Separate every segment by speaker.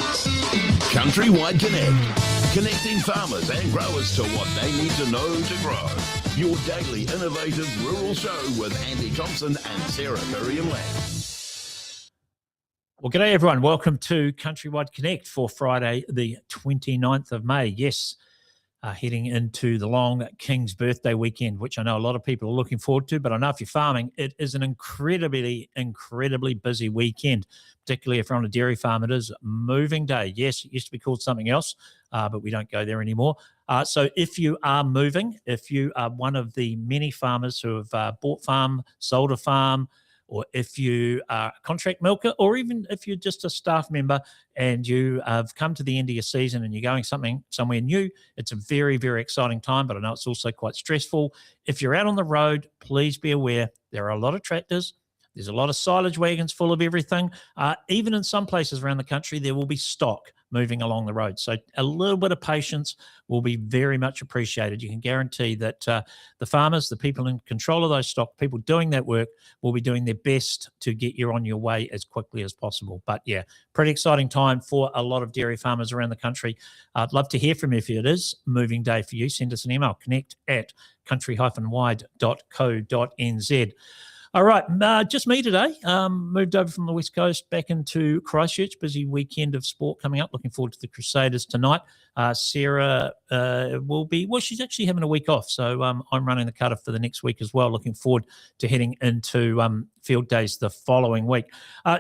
Speaker 1: Countrywide Connect, connecting farmers and growers to what they need to know to grow. Your daily innovative rural show with Andy Thompson and Sarah Miriam-Lang.
Speaker 2: Well, g'day everyone. Welcome to Countrywide Connect for Friday, the 29th of May. Yes, heading into the long King's birthday weekend, which I know a lot of people are looking forward to, but I know if you're farming, it is an incredibly busy weekend, particularly if you're on a dairy farm. It is moving day. Yes, it used to be called something else, but we don't go there anymore. So if you are moving, if you are one of the many farmers who have bought farm, sold a farm, or if you are a contract milker, or even if you're just a staff member and you have come to the end of your season and you're going somewhere new, it's a very, very exciting time, but I know it's also quite stressful. If you're out on the road, please be aware there are a lot of tractors. There's a lot of silage wagons full of everything. Even in some places around the country, there will be stock moving along the road. So a little bit of patience will be very much appreciated. You can guarantee that the farmers, the people in control of those stock, people doing that work, will be doing their best to get you on your way as quickly as possible. But yeah, pretty exciting time for a lot of dairy farmers around the country. I'd love to hear from you if it is moving day for you. Send us an email, connect@country-wide.co.nz. All right, just me today. Moved over from the West Coast back into Christchurch. Busy weekend of sport coming up. Looking forward to the Crusaders tonight. Sarah will be, well, she's actually having a week off. So I'm running the cutter for the next week as well. Looking forward to heading into field days the following week.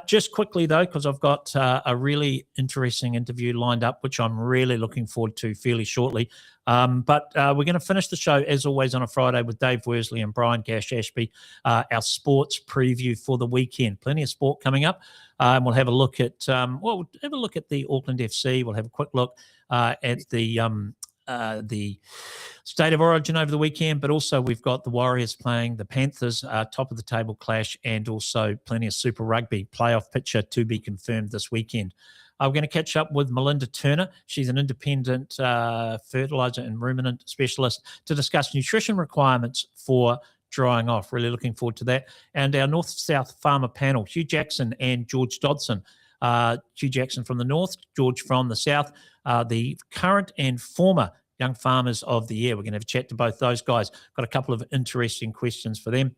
Speaker 2: Just quickly, though, because I've got a really interesting interview lined up, which I'm really looking forward to fairly shortly. But we're going to finish the show, as always, on a Friday with Dave Worsley and Brian Gash-Ashby, our sports preview for the weekend. Plenty of sport coming up. And we'll have a look at we'll have a look at the Auckland FC. We'll have a quick look at the State of Origin over the weekend, but also we've got the Warriors playing the Panthers, top of the table clash, and also plenty of Super Rugby playoff picture to be confirmed this weekend. We're going to catch up with Melinda Turner. She's an independent fertiliser and ruminant specialist to discuss nutrition requirements for drying off. Really looking forward to that. And our North-South farmer panel, Hugh Jackson and George Dodson. Hugh Jackson from the north, George from the south, the current and former Young Farmers of the Year. We're going to have a chat to both those guys. Got a couple of interesting questions for them.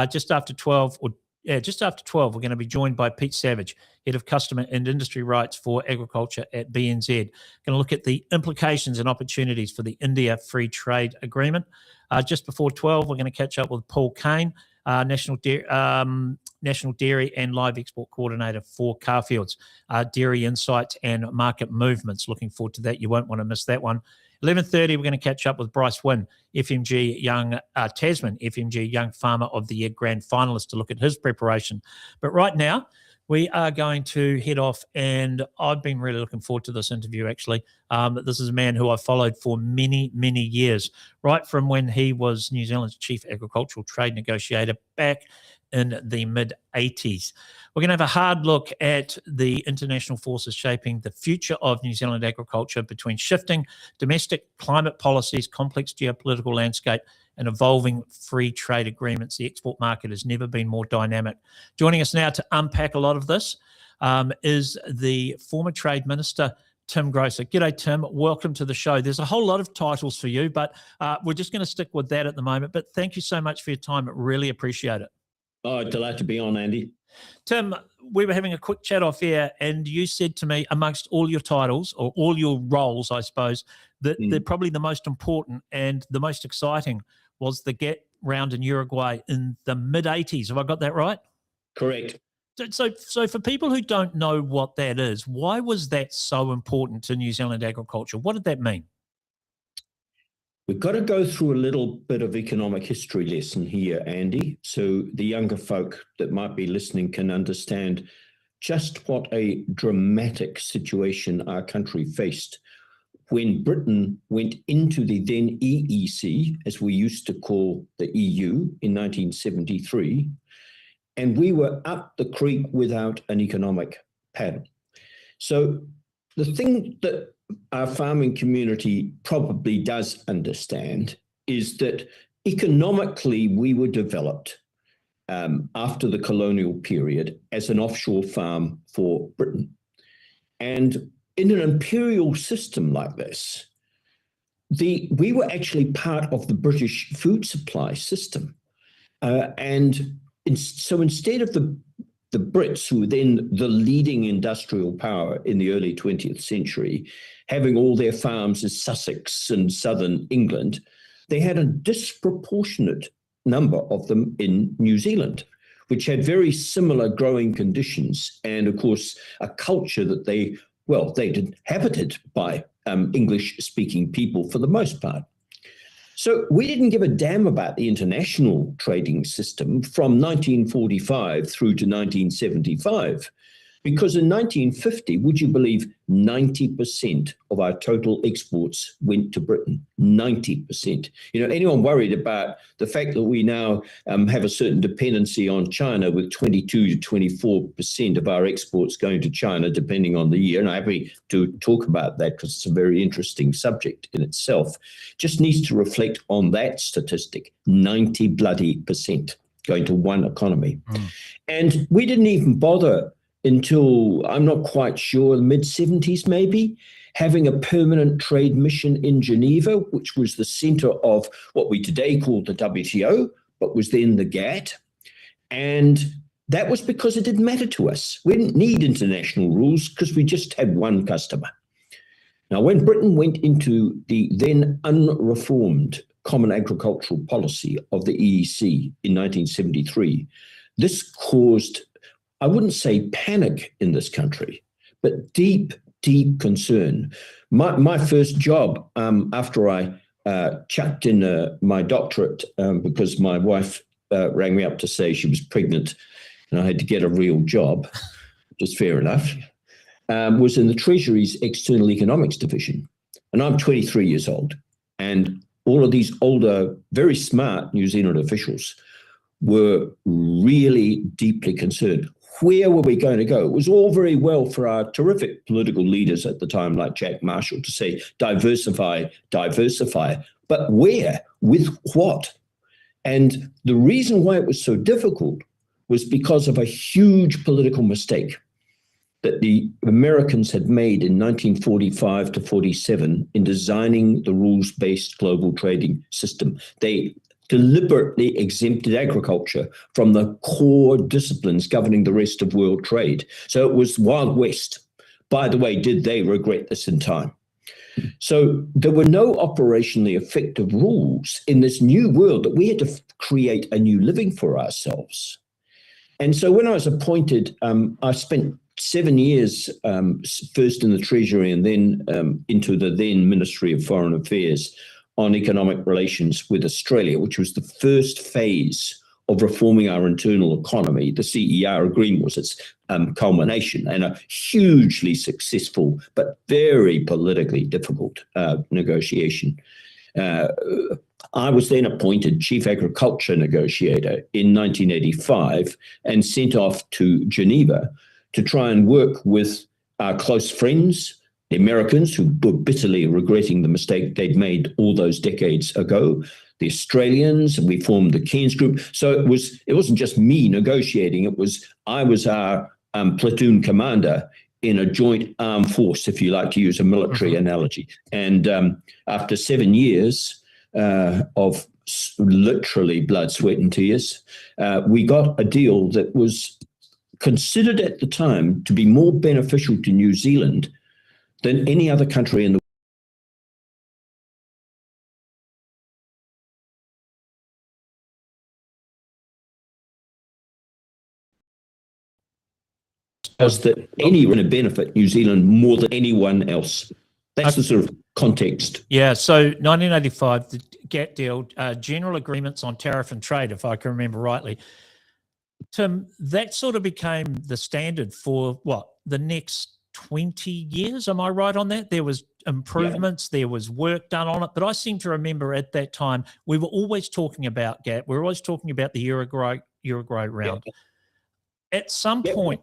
Speaker 2: Just after 12, we're going to be joined by Pete Savage, Head of Customer and Industry Rights for Agriculture at BNZ. Going to look at the implications and opportunities for the India Free Trade Agreement. Just before 12, we're going to catch up with Paul Kane, National Dairy and Live Export Coordinator for Carrfields, Dairy Insights and Market Movements. Looking forward to that. You won't want to miss that one. 11:30, we're going to catch up with Bryce Win, Tasman FMG Young Farmer of the Year Grand Finalist, to look at his preparation. But right now, we are going to head off, and I've been really looking forward to this interview, actually. This is a man who I've followed for many, many years, right from when he was New Zealand's Chief Agricultural Trade Negotiator back in the mid-80s. We're going to have a hard look at the international forces shaping the future of New Zealand agriculture between shifting domestic climate policies, complex geopolitical landscape, and evolving free trade agreements. The export market has never been more dynamic. Joining us now to unpack a lot of this is the former Trade Minister, Tim Groser. G'day, Tim. Welcome to the show. There's a whole lot of titles for you, but we're just going to stick with that at the moment. But thank you so much for your time. I really appreciate it.
Speaker 3: Oh, delighted to be on, Andy.
Speaker 2: Tim, we were having a quick chat off air, and you said to me, amongst all your titles, or all your roles, I suppose, that they're probably the most important and the most exciting was the get round in Uruguay in the mid-80s. Have I got that right?
Speaker 3: Correct.
Speaker 2: So for people who don't know what that is, why was that so important to New Zealand agriculture? What did that mean?
Speaker 3: We've got to go through a little bit of economic history lesson here, Andy, so the younger folk that might be listening can understand just what a dramatic situation our country faced when Britain went into the then EEC, as we used to call the EU, in 1973, and we were up the creek without an economic paddle. So the thing that our farming community probably does understand is that economically we were developed after the colonial period as an offshore farm for Britain. And in an imperial system like this, we were actually part of the British food supply system. So instead of the Brits, who were then the leading industrial power in the early 20th century, having all their farms in Sussex and southern England, they had a disproportionate number of them in New Zealand, which had very similar growing conditions and, of course, a culture that they inhabited by English-speaking people for the most part. So we didn't give a damn about the international trading system from 1945 through to 1975, because in 1950, would you believe, 90% of our total exports went to Britain, 90%. Anyone worried about the fact that we now have a certain dependency on China with 22 to 24% of our exports going to China, depending on the year, and I'm happy to talk about that because it's a very interesting subject in itself, just needs to reflect on that statistic, 90% going to one economy. And we didn't even bother until, I'm not quite sure, the mid-70s maybe, having a permanent trade mission in Geneva, which was the center of what we today call the WTO, but was then the GATT. And that was because it didn't matter to us. We didn't need international rules because we just had one customer. Now, when Britain went into the then unreformed Common Agricultural Policy of the EEC in 1973, this caused, I wouldn't say panic in this country, but deep, deep concern. My first job after I chucked in my doctorate because my wife rang me up to say she was pregnant and I had to get a real job, which is fair enough, was in the Treasury's External Economics Division. And I'm 23 years old. And all of these older, very smart New Zealand officials were really deeply concerned. Where were we going to go? It was all very well for our terrific political leaders at the time, like Jack Marshall, to say, diversify, diversify. But where? With what? And the reason why it was so difficult was because of a huge political mistake that the Americans had made in 1945 to 47 in designing the rules-based global trading system. They deliberately exempted agriculture from the core disciplines governing the rest of world trade. So it was Wild West. By the way, did they regret this in time? So there were no operationally effective rules in this new world that we had to create a new living for ourselves. And so when I was appointed, I spent 7 years, first in the Treasury and then into the then Ministry of Foreign Affairs, on economic relations with Australia, which was the first phase of reforming our internal economy. The CER agreement was its culmination and a hugely successful but very politically difficult negotiation. I was then appointed Chief Agriculture Negotiator in 1985 and sent off to Geneva to try and work with our close friends, the Americans, who were bitterly regretting the mistake they'd made all those decades ago, the Australians, and we formed the Keynes group. So it wasn't just me negotiating, I was our platoon commander in a joint armed force, if you like to use a military analogy. And after 7 years of literally blood, sweat and tears, we got a deal that was considered at the time to be more beneficial to New Zealand than any other country in the was that anyone would benefit New Zealand more than anyone else. That's the sort of context.
Speaker 2: Yeah, so 1985, the GATT deal, general agreements on tariff and trade, if I can remember rightly. Tim, that sort of became the standard for what, the next 20 years? Am I right on that? There was improvements, there was work done on it, but I seem to remember at that time we were always talking about GATT. We were always talking about the Uruguay round. At some point,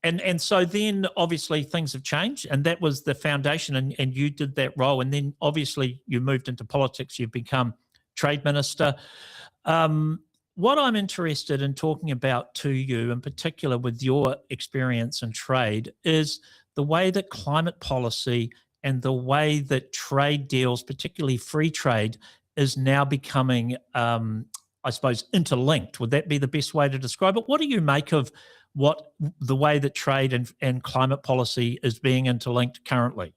Speaker 2: and so then obviously things have changed, and that was the foundation, and you did that role, and then obviously you moved into politics. You've become Trade Minister. What I'm interested in talking about to you in particular with your experience in trade is the way that climate policy and the way that trade deals, particularly free trade, is now becoming, I suppose, interlinked. Would that be the best way to describe it? What do you make of the way that trade and climate policy is being interlinked currently?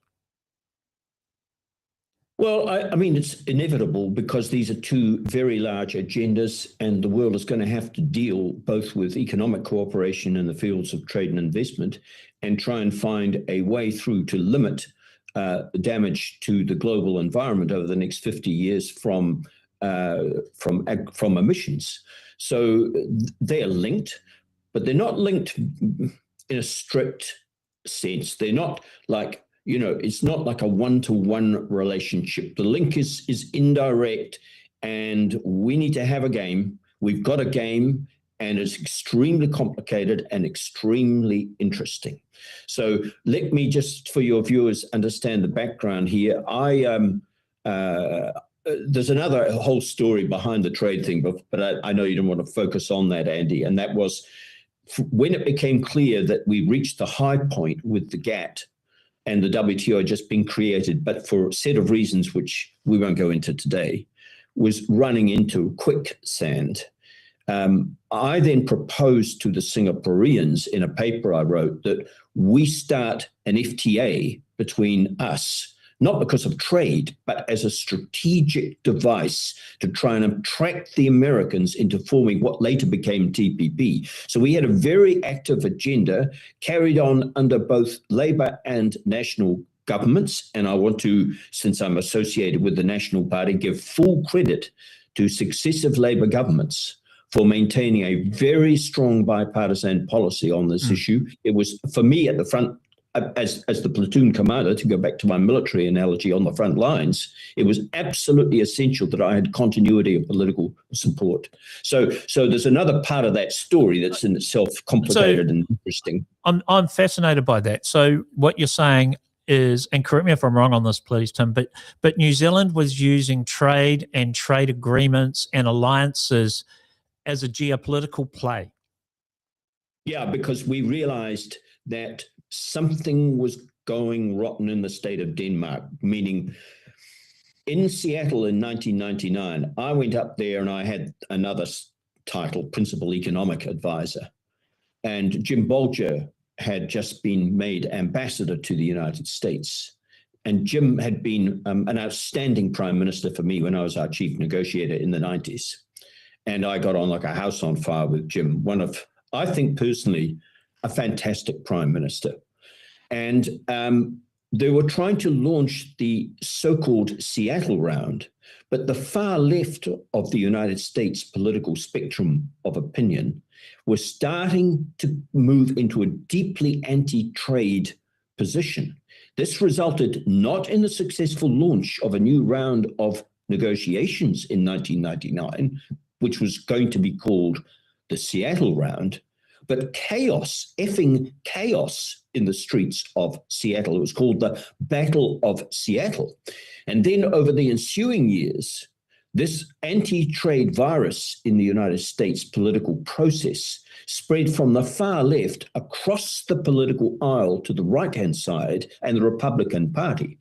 Speaker 3: Well, I mean, it's inevitable because these are two very large agendas, and the world is going to have to deal both with economic cooperation in the fields of trade and investment and try and find a way through to limit damage to the global environment over the next 50 years from emissions. So they're linked, but they're not linked in a strict sense. They're not like, it's not like a one-to-one relationship. The link is indirect, and we need to have a game. We've got a game, and it's extremely complicated and extremely interesting. So let me just, for your viewers, understand the background here. There's another whole story behind the trade thing, but I know you don't want to focus on that, Andy, and that was when it became clear that we reached the high point with the GATT and the WTO had just been created, but for a set of reasons which we won't go into today, was running into quicksand. I then proposed to the Singaporeans in a paper I wrote that we start an FTA between us, not because of trade, but as a strategic device to try and attract the Americans into forming what later became TPP. So we had a very active agenda carried on under both Labour and national governments. And I want to, since I'm associated with the National Party, give full credit to successive Labour governments for maintaining a very strong bipartisan policy on this issue. It was, for me, at the front, as the platoon commander, to go back to my military analogy, on the front lines, it was absolutely essential that I had continuity of political support. So there's another part of that story that's in itself complicated and interesting.
Speaker 2: I'm fascinated by that. So what you're saying is, and correct me if I'm wrong on this, please, Tim, but New Zealand was using trade and trade agreements and alliances as a geopolitical play.
Speaker 3: Yeah, because we realized that something was going rotten in the state of Denmark, meaning in Seattle in 1999, I went up there and I had another title, Principal Economic Advisor. And Jim Bolger had just been made ambassador to the United States. And Jim had been an outstanding prime minister for me when I was our chief negotiator in the 90s. And I got on like a house on fire with Jim, one of, I think personally, a fantastic prime minister. And they were trying to launch the so-called Seattle round, but the far left of the United States political spectrum of opinion was starting to move into a deeply anti-trade position. This resulted not in the successful launch of a new round of negotiations in 1999, which was going to be called the Seattle round, but chaos, effing chaos in the streets of Seattle. It was called the Battle of Seattle. And then over the ensuing years, this anti-trade virus in the United States political process spread from the far left across the political aisle to the right-hand side and the Republican Party.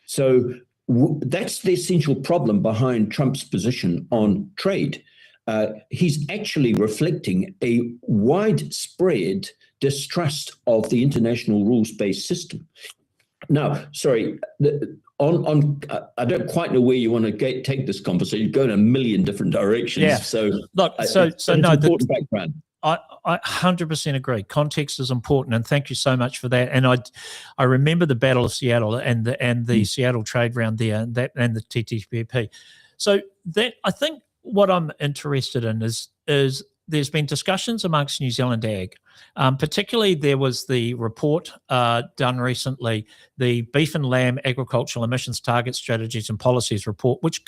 Speaker 3: So that's the essential problem behind Trump's position on trade. He's actually reflecting a widespread distrust of the international rules-based system. Now, sorry, I don't quite know where you want to take this conversation. You go in a million different directions.
Speaker 2: Yeah.
Speaker 3: So
Speaker 2: look,
Speaker 3: it's an important background.
Speaker 2: I 100% agree. Context is important, and thank you so much for that. And I remember the Battle of Seattle and the Seattle trade round there, and the TTP. So that, I think, what I'm interested in is there's been discussions amongst New Zealand ag. Particularly, there was the report done recently, the Beef and Lamb Agricultural Emissions Target Strategies and Policies report, which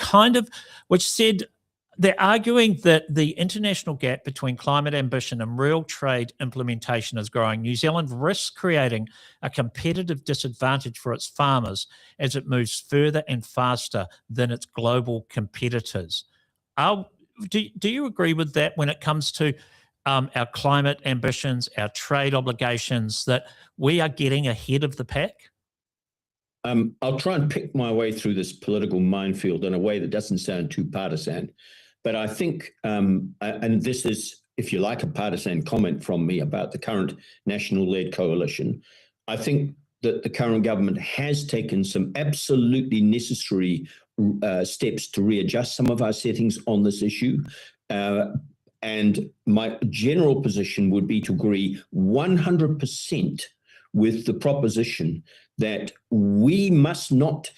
Speaker 2: said they're arguing that the international gap between climate ambition and real trade implementation is growing. New Zealand risks creating a competitive disadvantage for its farmers as it moves further and faster than its global competitors. Do you agree with that when it comes to our climate ambitions, our trade obligations, that we are getting ahead of the pack?
Speaker 3: I'll try and pick my way through this political minefield in a way that doesn't sound too partisan. But I think, and this is, if you like, a partisan comment from me about the current national-led coalition, I think that the current government has taken some absolutely necessary steps to readjust some of our settings on this issue. And my general position would be to agree 100% with the proposition that we must not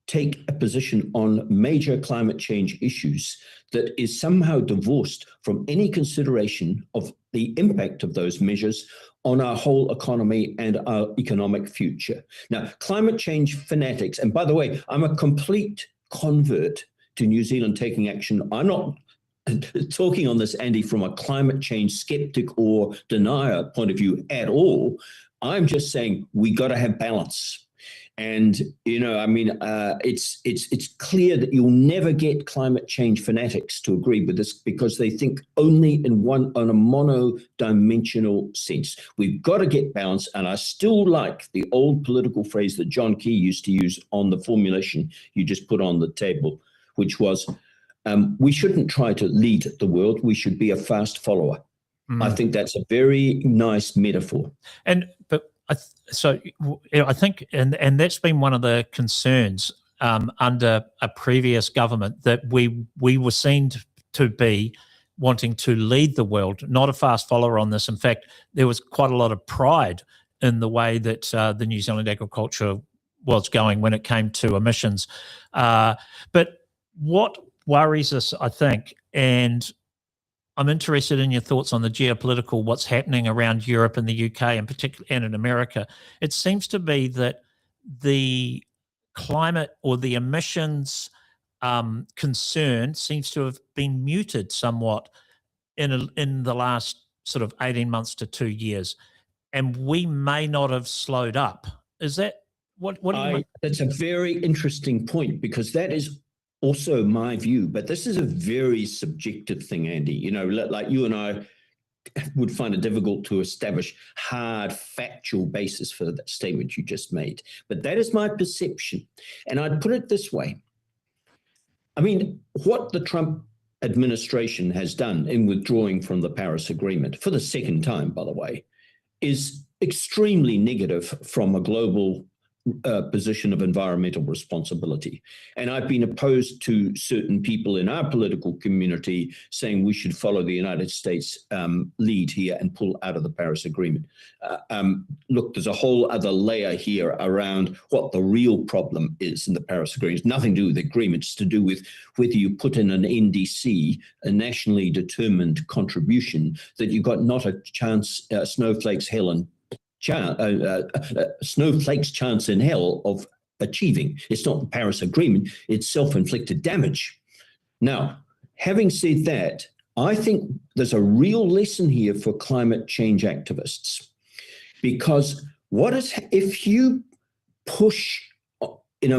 Speaker 3: take a position on major climate change issues that is somehow divorced from any consideration of the impact of those measures on our whole economy and our economic future. Now, climate change fanatics, and by the way, I'm a complete convert to New Zealand taking action. I'm not talking on this, Andy, from a climate change skeptic or denier point of view at all. I'm just saying we got to have balance. And, you know, I mean, it's clear that you'll never get climate change fanatics to agree with this because they think only on a mono-dimensional sense. We've got to get balance. And I still like the old political phrase that John Key used to use on the formulation you just put on the table, which was, we shouldn't try to lead the world. We should be a fast follower. I think that's a very nice metaphor.
Speaker 2: So I think, and that's been one of the concerns under a previous government, that we were seen to be wanting to lead the world, not a fast follower on this. In fact, there was quite a lot of pride in the way that the New Zealand agriculture was going when it came to emissions. But what worries us, I think, and I'm interested in your thoughts on the geopolitical, what's happening around Europe and the UK and particularly and in America. It seems to be that the climate or the emissions concern seems to have been muted somewhat in the last sort of 18 months to 2 years, and we may not have slowed up. Is that what do you mean?
Speaker 3: That's a very interesting point, because that is also my view, but this is a very subjective thing, Andy. You know, like you and I would find it difficult to establish hard factual basis for that statement you just made. But that is my perception. And I'd put it this way. I mean, what the Trump administration has done in withdrawing from the Paris Agreement, for the second time, by the way, is extremely negative from a global position of environmental responsibility. And I've been opposed to certain people in our political community saying we should follow the United States lead here and pull out of the Paris Agreement. Look, there's a whole other layer here around what the real problem is in the Paris Agreement. It's nothing to do with the agreement. It's to do with whether you put in an NDC, a nationally determined contribution, that you got not a chance, snowflake's chance in hell of achieving. It's not the Paris Agreement, it's self-inflicted damage. Now, having said that, I think there's a real lesson here for climate change activists, because if you push in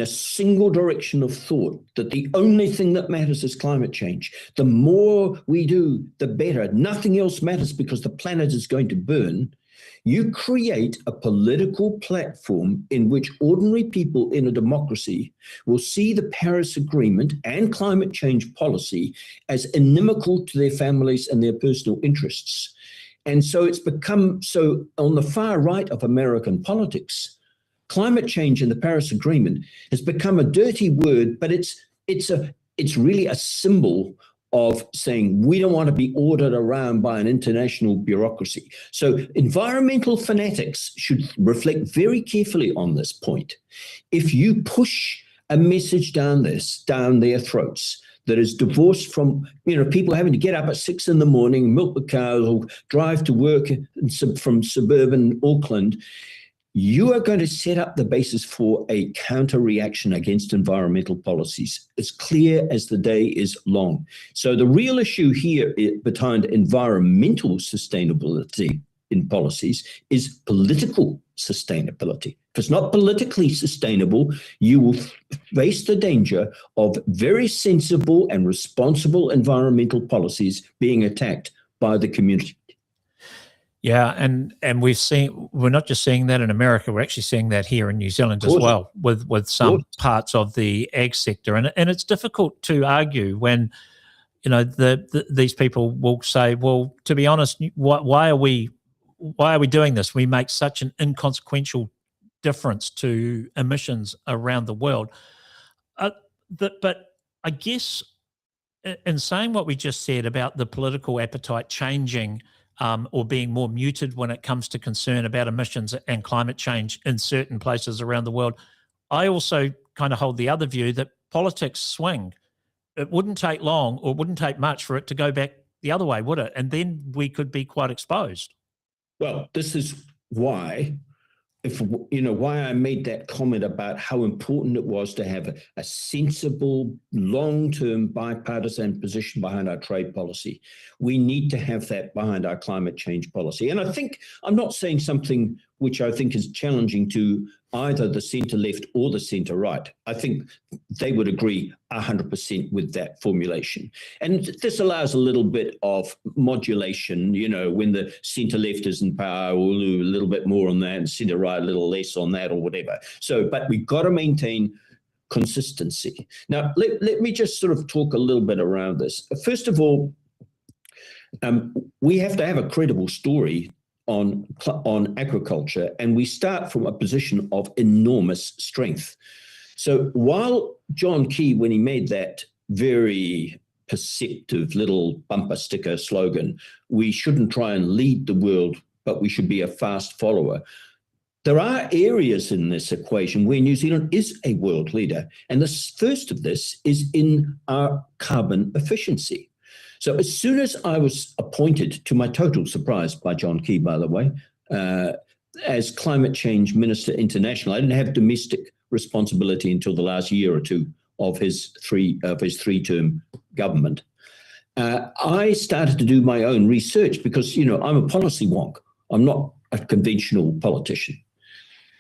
Speaker 3: a single direction of thought that the only thing that matters is climate change, the more we do, the better. Nothing else matters because the planet is going to burn. You create a political platform in which ordinary people in a democracy will see the Paris Agreement and climate change policy as inimical to their families and their personal interests. And so it's become so on the far right of American politics, climate change and the Paris Agreement has become a dirty word, but it's really a symbol of saying we don't want to be ordered around by an international bureaucracy. So environmental fanatics should reflect very carefully on this point. If you push a message down their throats that is divorced from, people having to get up at 6 a.m, milk the cows, or drive to work from suburban Auckland, you are going to set up the basis for a counter-reaction against environmental policies, as clear as the day is long. So the real issue here behind environmental sustainability in policies is political sustainability. If it's not politically sustainable, you will face the danger of very sensible and responsible environmental policies being attacked by the community.
Speaker 2: Yeah, and we're not just seeing that in America, we're actually seeing that here in New Zealand as well, with some parts of the ag sector. And it's difficult to argue when, these people will say, well, to be honest, why are we doing this? We make such an inconsequential difference to emissions around the world. But I guess in saying what we just said about the political appetite changing, or being more muted when it comes to concern about emissions and climate change in certain places around the world, I also kind of hold the other view that politics swing. It wouldn't take long, or it wouldn't take much for it to go back the other way, would it? And then we could be quite exposed.
Speaker 3: Well, this is why, why I made that comment about how important it was to have a sensible, long-term bipartisan position behind our trade policy. We need to have that behind our climate change policy. And I think I'm not saying something which I think is challenging to either the centre-left or the centre-right. I think they would agree 100% with that formulation. And this allows a little bit of modulation, when the centre-left is in power, we'll do a little bit more on that, and centre-right a little less on that, or whatever. But we've got to maintain consistency. Now, let me just sort of talk a little bit around this. First of all, we have to have a credible story on agriculture, and we start from a position of enormous strength. So while John Key, when he made that very perceptive little bumper sticker slogan, we shouldn't try and lead the world, but we should be a fast follower, there are areas in this equation where New Zealand is a world leader. And the first of this is in our carbon efficiency. So as soon as I was appointed, to my total surprise by John Key, by the way, as Climate Change Minister International, I didn't have domestic responsibility until the last year or two of his three-term government. I started to do my own research because, I'm a policy wonk. I'm not a conventional politician.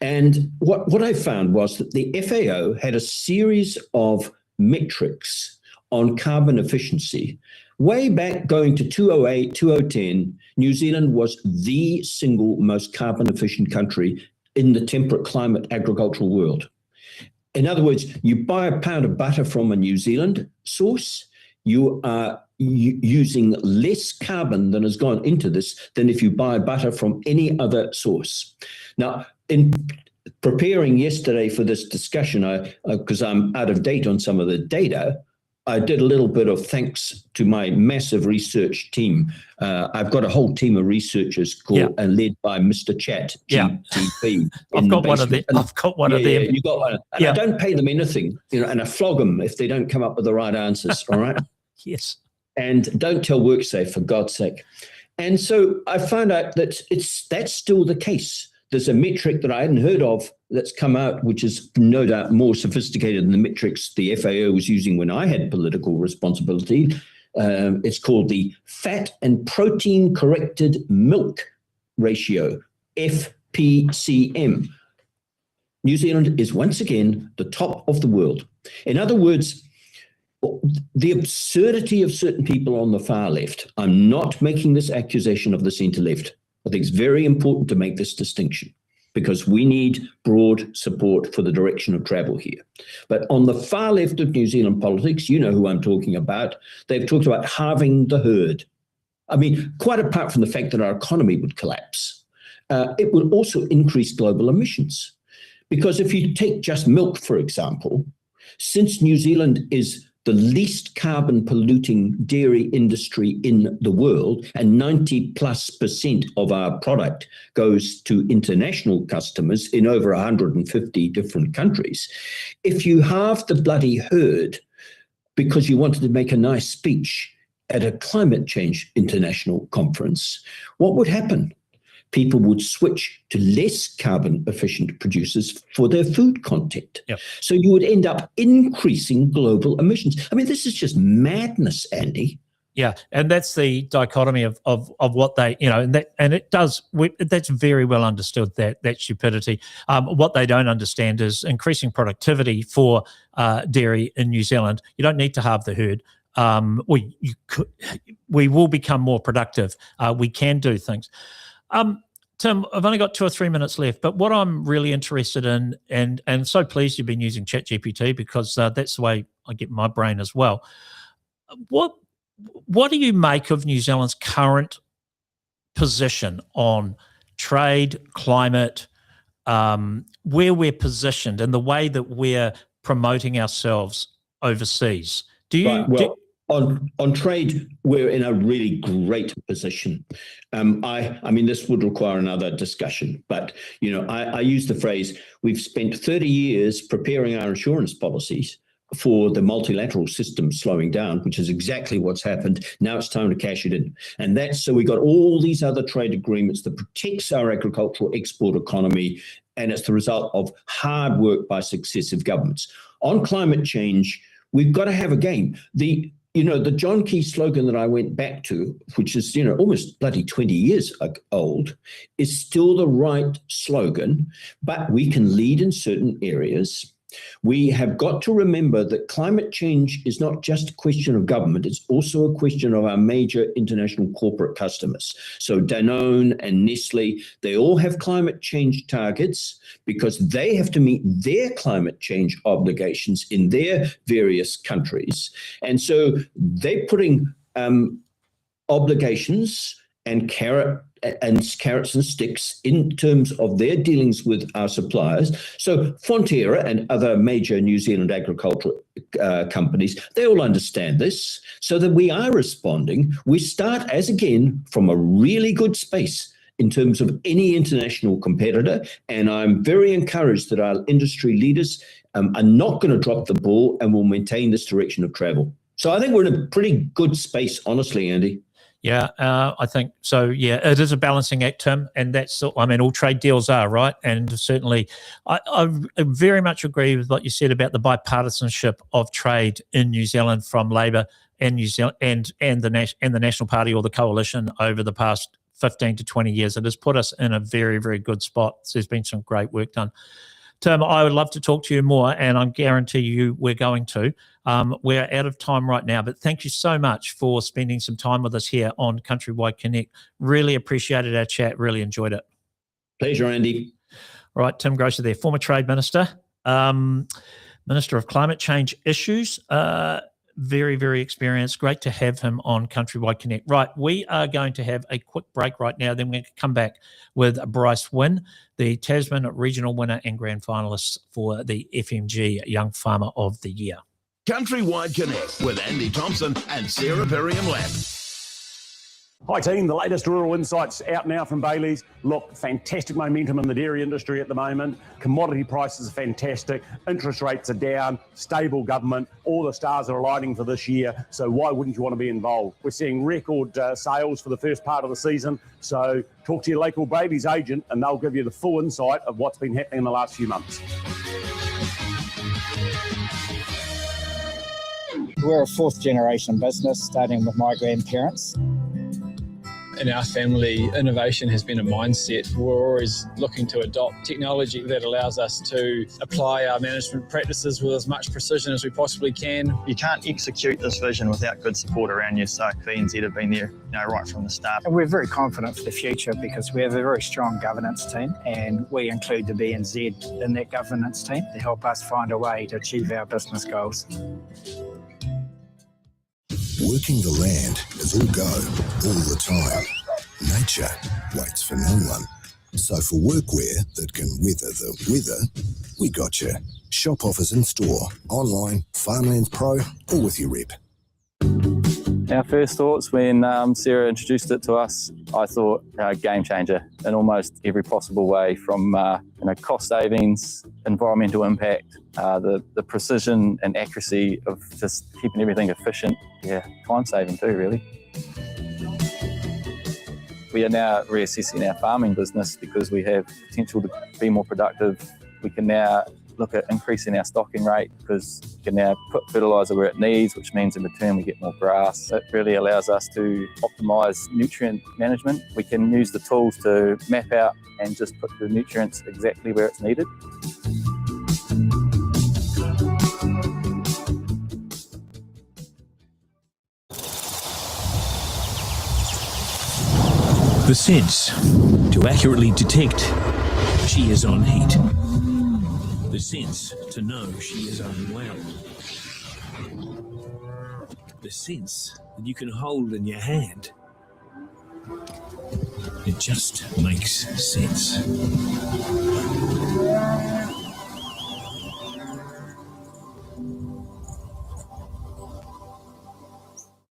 Speaker 3: And what I found was that the FAO had a series of metrics on carbon efficiency. Way back going to 2008, 2010, New Zealand was the single most carbon efficient country in the temperate climate agricultural world. In other words, you buy a pound of butter from a New Zealand source, you are using less carbon than has gone into this than if you buy butter from any other source. Now, in preparing yesterday for this discussion, because I'm out of date on some of the data, I did a little bit of thanks to my massive research team. I've got a whole team of researchers called and led by Mr. Chat, GTP.
Speaker 2: I've got one of them.
Speaker 3: You got one. And I don't pay them anything, and I flog them if they don't come up with the right answers. All right.
Speaker 2: Yes.
Speaker 3: And don't tell WorkSafe, for God's sake. And so I found out that that's still the case. There's a metric that I hadn't heard of that's come out, which is no doubt more sophisticated than the metrics the FAO was using when I had political responsibility. It's called the Fat and Protein Corrected Milk Ratio, FPCM. New Zealand is once again the top of the world. In other words, the absurdity of certain people on the far left, I'm not making this accusation of the centre left. I think it's very important to make this distinction because we need broad support for the direction of travel here. But on the far left of New Zealand politics, you know who I'm talking about, they've talked about halving the herd. I mean, quite apart from the fact that our economy would collapse, it would also increase global emissions. Because if you take just milk, for example, since New Zealand is the least carbon polluting dairy industry in the world, and 90+% of our product goes to international customers in over 150 different countries. If you halve the bloody herd because you wanted to make a nice speech at a climate change international conference, what would happen? People would switch to less carbon efficient producers for their food content.
Speaker 2: Yep.
Speaker 3: So you would end up increasing global emissions. I mean, this is just madness, Andy.
Speaker 2: Yeah, and that's the dichotomy of what they, that's very well understood, that stupidity. What they don't understand is increasing productivity for dairy in New Zealand. You don't need to halve the herd. we will become more productive. We can do things. Tim, I've only got 2 or 3 minutes left, but what I'm really interested in, and so pleased you've been using ChatGPT, because that's the way I get my brain as well. What do you make of New Zealand's current position on trade, climate, where we're positioned and the way that we're promoting ourselves overseas?
Speaker 3: On trade, we're in a really great position. I mean, this would require another discussion, but I use the phrase, we've spent 30 years preparing our insurance policies for the multilateral system slowing down, which is exactly what's happened. Now it's time to cash it in. And so we got all these other trade agreements that protects our agricultural export economy, and it's the result of hard work by successive governments. On climate change, we've got to have a game. The John Key slogan that I went back to, which is, almost bloody 20 years old, is still the right slogan, but we can lead in certain areas. We have got to remember that climate change is not just a question of government, it's also a question of our major international corporate customers. So Danone and Nestle, they all have climate change targets because they have to meet their climate change obligations in their various countries. And so they're putting obligations and carrots and sticks in terms of their dealings with our suppliers. So Fonterra and other major New Zealand agricultural companies, they all understand this, so that we are responding. We start, as again, from a really good space in terms of any international competitor, and I'm very encouraged that our industry leaders are not going to drop the ball and will maintain this direction of travel. So I think we're in a pretty good space, honestly, Andy.
Speaker 2: Yeah, I think so. Yeah, it is a balancing act, Tim, and that's, I mean, all trade deals are, right? And certainly, I very much agree with what you said about the bipartisanship of trade in New Zealand from Labor and New Zealand and the National Party or the coalition over the past 15 to 20 years. It has put us in a very, very good spot. There's been some great work done. Tim, I would love to talk to you more, and I guarantee you we're going to. We're out of time right now, but thank you so much for spending some time with us here on Countrywide Connect. Really appreciated our chat, really enjoyed it.
Speaker 3: Pleasure, Andy.
Speaker 2: All right, Tim Groser there, former Trade Minister, Minister of Climate Change Issues, very, very experienced. Great to have him on Countrywide Connect. Right, we are going to have a quick break right now. Then we're going to come back with Bryce Win, the Tasman regional winner and grand finalist for the FMG Young Farmer of the Year.
Speaker 1: Countrywide Connect with Andy Thompson and Sarah Perriam-Lapp.
Speaker 4: Hi team, the latest rural insights out now from Bailey's. Look, fantastic momentum in the dairy industry at the moment. Commodity prices are fantastic. Interest rates are down. Stable government. All the stars are aligning for this year. So why wouldn't you want to be involved? We're seeing record sales for the first part of the season. So talk to your local Bailey's agent and they'll give you the full insight of what's been happening in the last few months.
Speaker 5: We're a fourth generation business, starting with my grandparents.
Speaker 6: In our family, innovation has been a mindset. We're always looking to adopt technology that allows us to apply our management practices with as much precision as we possibly can.
Speaker 7: You can't execute this vision without good support around you, so VNZ have been there right from the start.
Speaker 5: And we're very confident for the future because we have a very strong governance team, and we include the VNZ in that governance team to help us find a way to achieve our business goals.
Speaker 8: Working the land is all go, all the time. Nature waits for no one. So for workwear that can weather the weather, we got you. Shop offers in store, online, Farmlands Pro, or with your rep.
Speaker 9: Our first thoughts when Sarah introduced it to us, I thought game changer in almost every possible way, from cost savings, environmental impact, the precision and accuracy of just keeping everything efficient. Yeah, time saving too, really. We are now reassessing our farming business because we have potential to be more productive. We can now look at increasing our stocking rate because we can now put fertiliser where it needs, which means in return we get more grass. It really allows us to optimise nutrient management. We can use the tools to map out and just put the nutrients exactly where it's needed.
Speaker 10: The sense to accurately detect she is on heat. The sense to know she is unwell. The sense that you can hold in your hand. It just makes sense.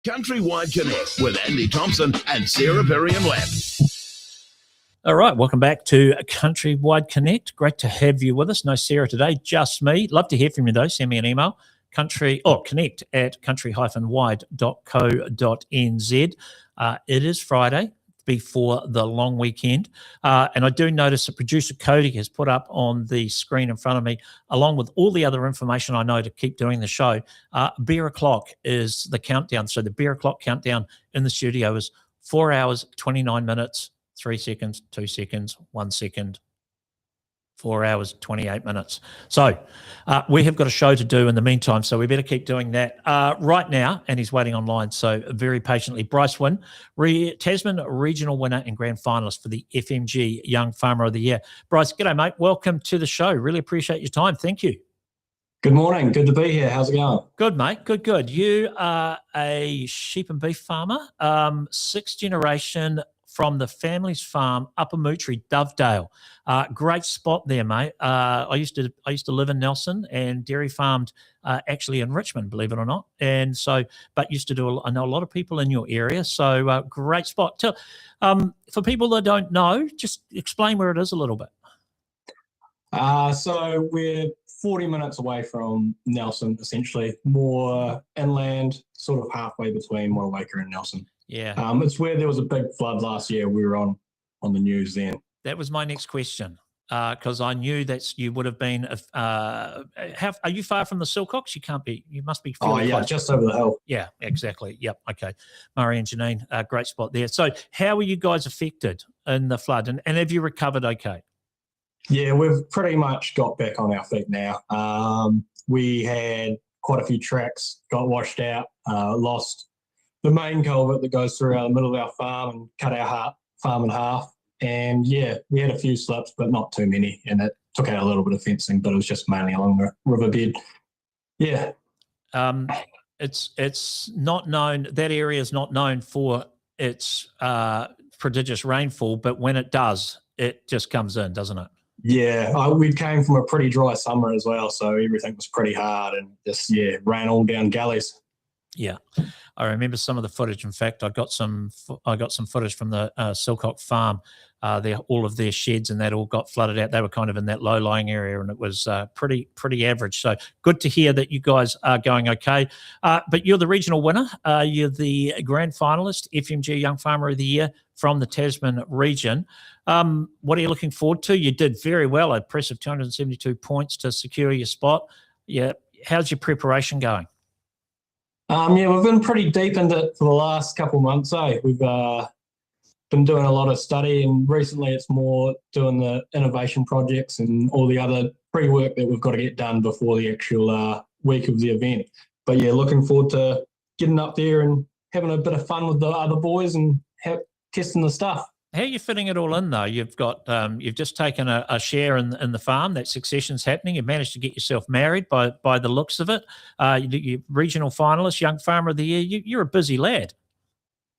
Speaker 1: Countrywide Connect with Andy Thompson and Sarah Perry-Lamb.
Speaker 2: All right, welcome back to Countrywide Connect. Great to have you with us. No Sarah today, just me. Love to hear from you though. Send me an email, connect@country-wide.co.nz. It is Friday before the long weekend. And I do notice that producer Cody has put up on the screen in front of me, along with all the other information I know to keep doing the show, beer o'clock is the countdown. So the beer o'clock countdown in the studio is 4 hours, 29 minutes, 3 seconds, 2 seconds, 1 second, 4 hours, 28 minutes. So we have got a show to do in the meantime, so we better keep doing that right now. And he's waiting online, so very patiently. Bryce Win, Tasman Regional winner and Grand Finalist for the FMG Young Farmer of the Year. Bryce, g'day, mate. Welcome to the show. Really appreciate your time. Thank you.
Speaker 11: Good morning. Good to be here. How's it going?
Speaker 2: Good, mate. Good, good. You are a sheep and beef farmer, sixth generation from the family's farm, Upper Mootry, Dovedale. Great spot there, mate. I used to live in Nelson and dairy farmed actually in Richmond, believe it or not. And so, but used to do. I know a lot of people in your area. So great spot. For people that don't know, just explain where it is a little bit.
Speaker 11: So we're 40 minutes away from Nelson, essentially, more inland, sort of halfway between Motueka and Nelson.
Speaker 2: Yeah.
Speaker 11: It's where there was a big flood last year. We were on the news then.
Speaker 2: That was my next question, because I knew that you would have been. Are you far from the Silcocks? You can't be. You must be.
Speaker 11: Oh yeah,
Speaker 2: close.
Speaker 11: just over the hill.
Speaker 2: Yeah, exactly. Yep. Okay. Murray and Janine, great spot there. So, how were you guys affected in the flood, and have you recovered okay?
Speaker 11: Yeah, we've pretty much got back on our feet now. We had quite a few tracks got washed out, lost the main culvert that goes through the middle of our farm and cut our farm in half. And yeah, we had a few slips, but not too many. And it took out a little bit of fencing, but it was just mainly along the riverbed. Yeah.
Speaker 2: It's not known, that area is not known for its prodigious rainfall, but when it does, it just comes in, doesn't it?
Speaker 11: Yeah, we came from a pretty dry summer as well, so everything was pretty hard and just, ran all down gullies.
Speaker 2: Yeah, I remember some of the footage. In fact, I got some footage from the Silcock farm. All of their sheds and that all got flooded out. They were kind of in that low-lying area, and it was pretty average. So good to hear that you guys are going okay. But you're the regional winner. You're the grand finalist, FMG Young Farmer of the Year from the Tasman region. What are you looking forward to? You did very well, an impressive 272 points to secure your spot. Yeah, how's your preparation going?
Speaker 11: We've been pretty deep into it for the last couple of months. We've been doing a lot of study, and recently it's more doing the innovation projects and all the other pre-work that we've got to get done before the actual week of the event. But yeah, looking forward to getting up there and having a bit of fun with the other boys and testing the stuff.
Speaker 2: How are you fitting it all in, though? You've got you've just taken a share in the farm. That succession's happening. You've managed to get yourself married by the looks of it. You're regional finalist, Young Farmer of the Year. You're a busy lad.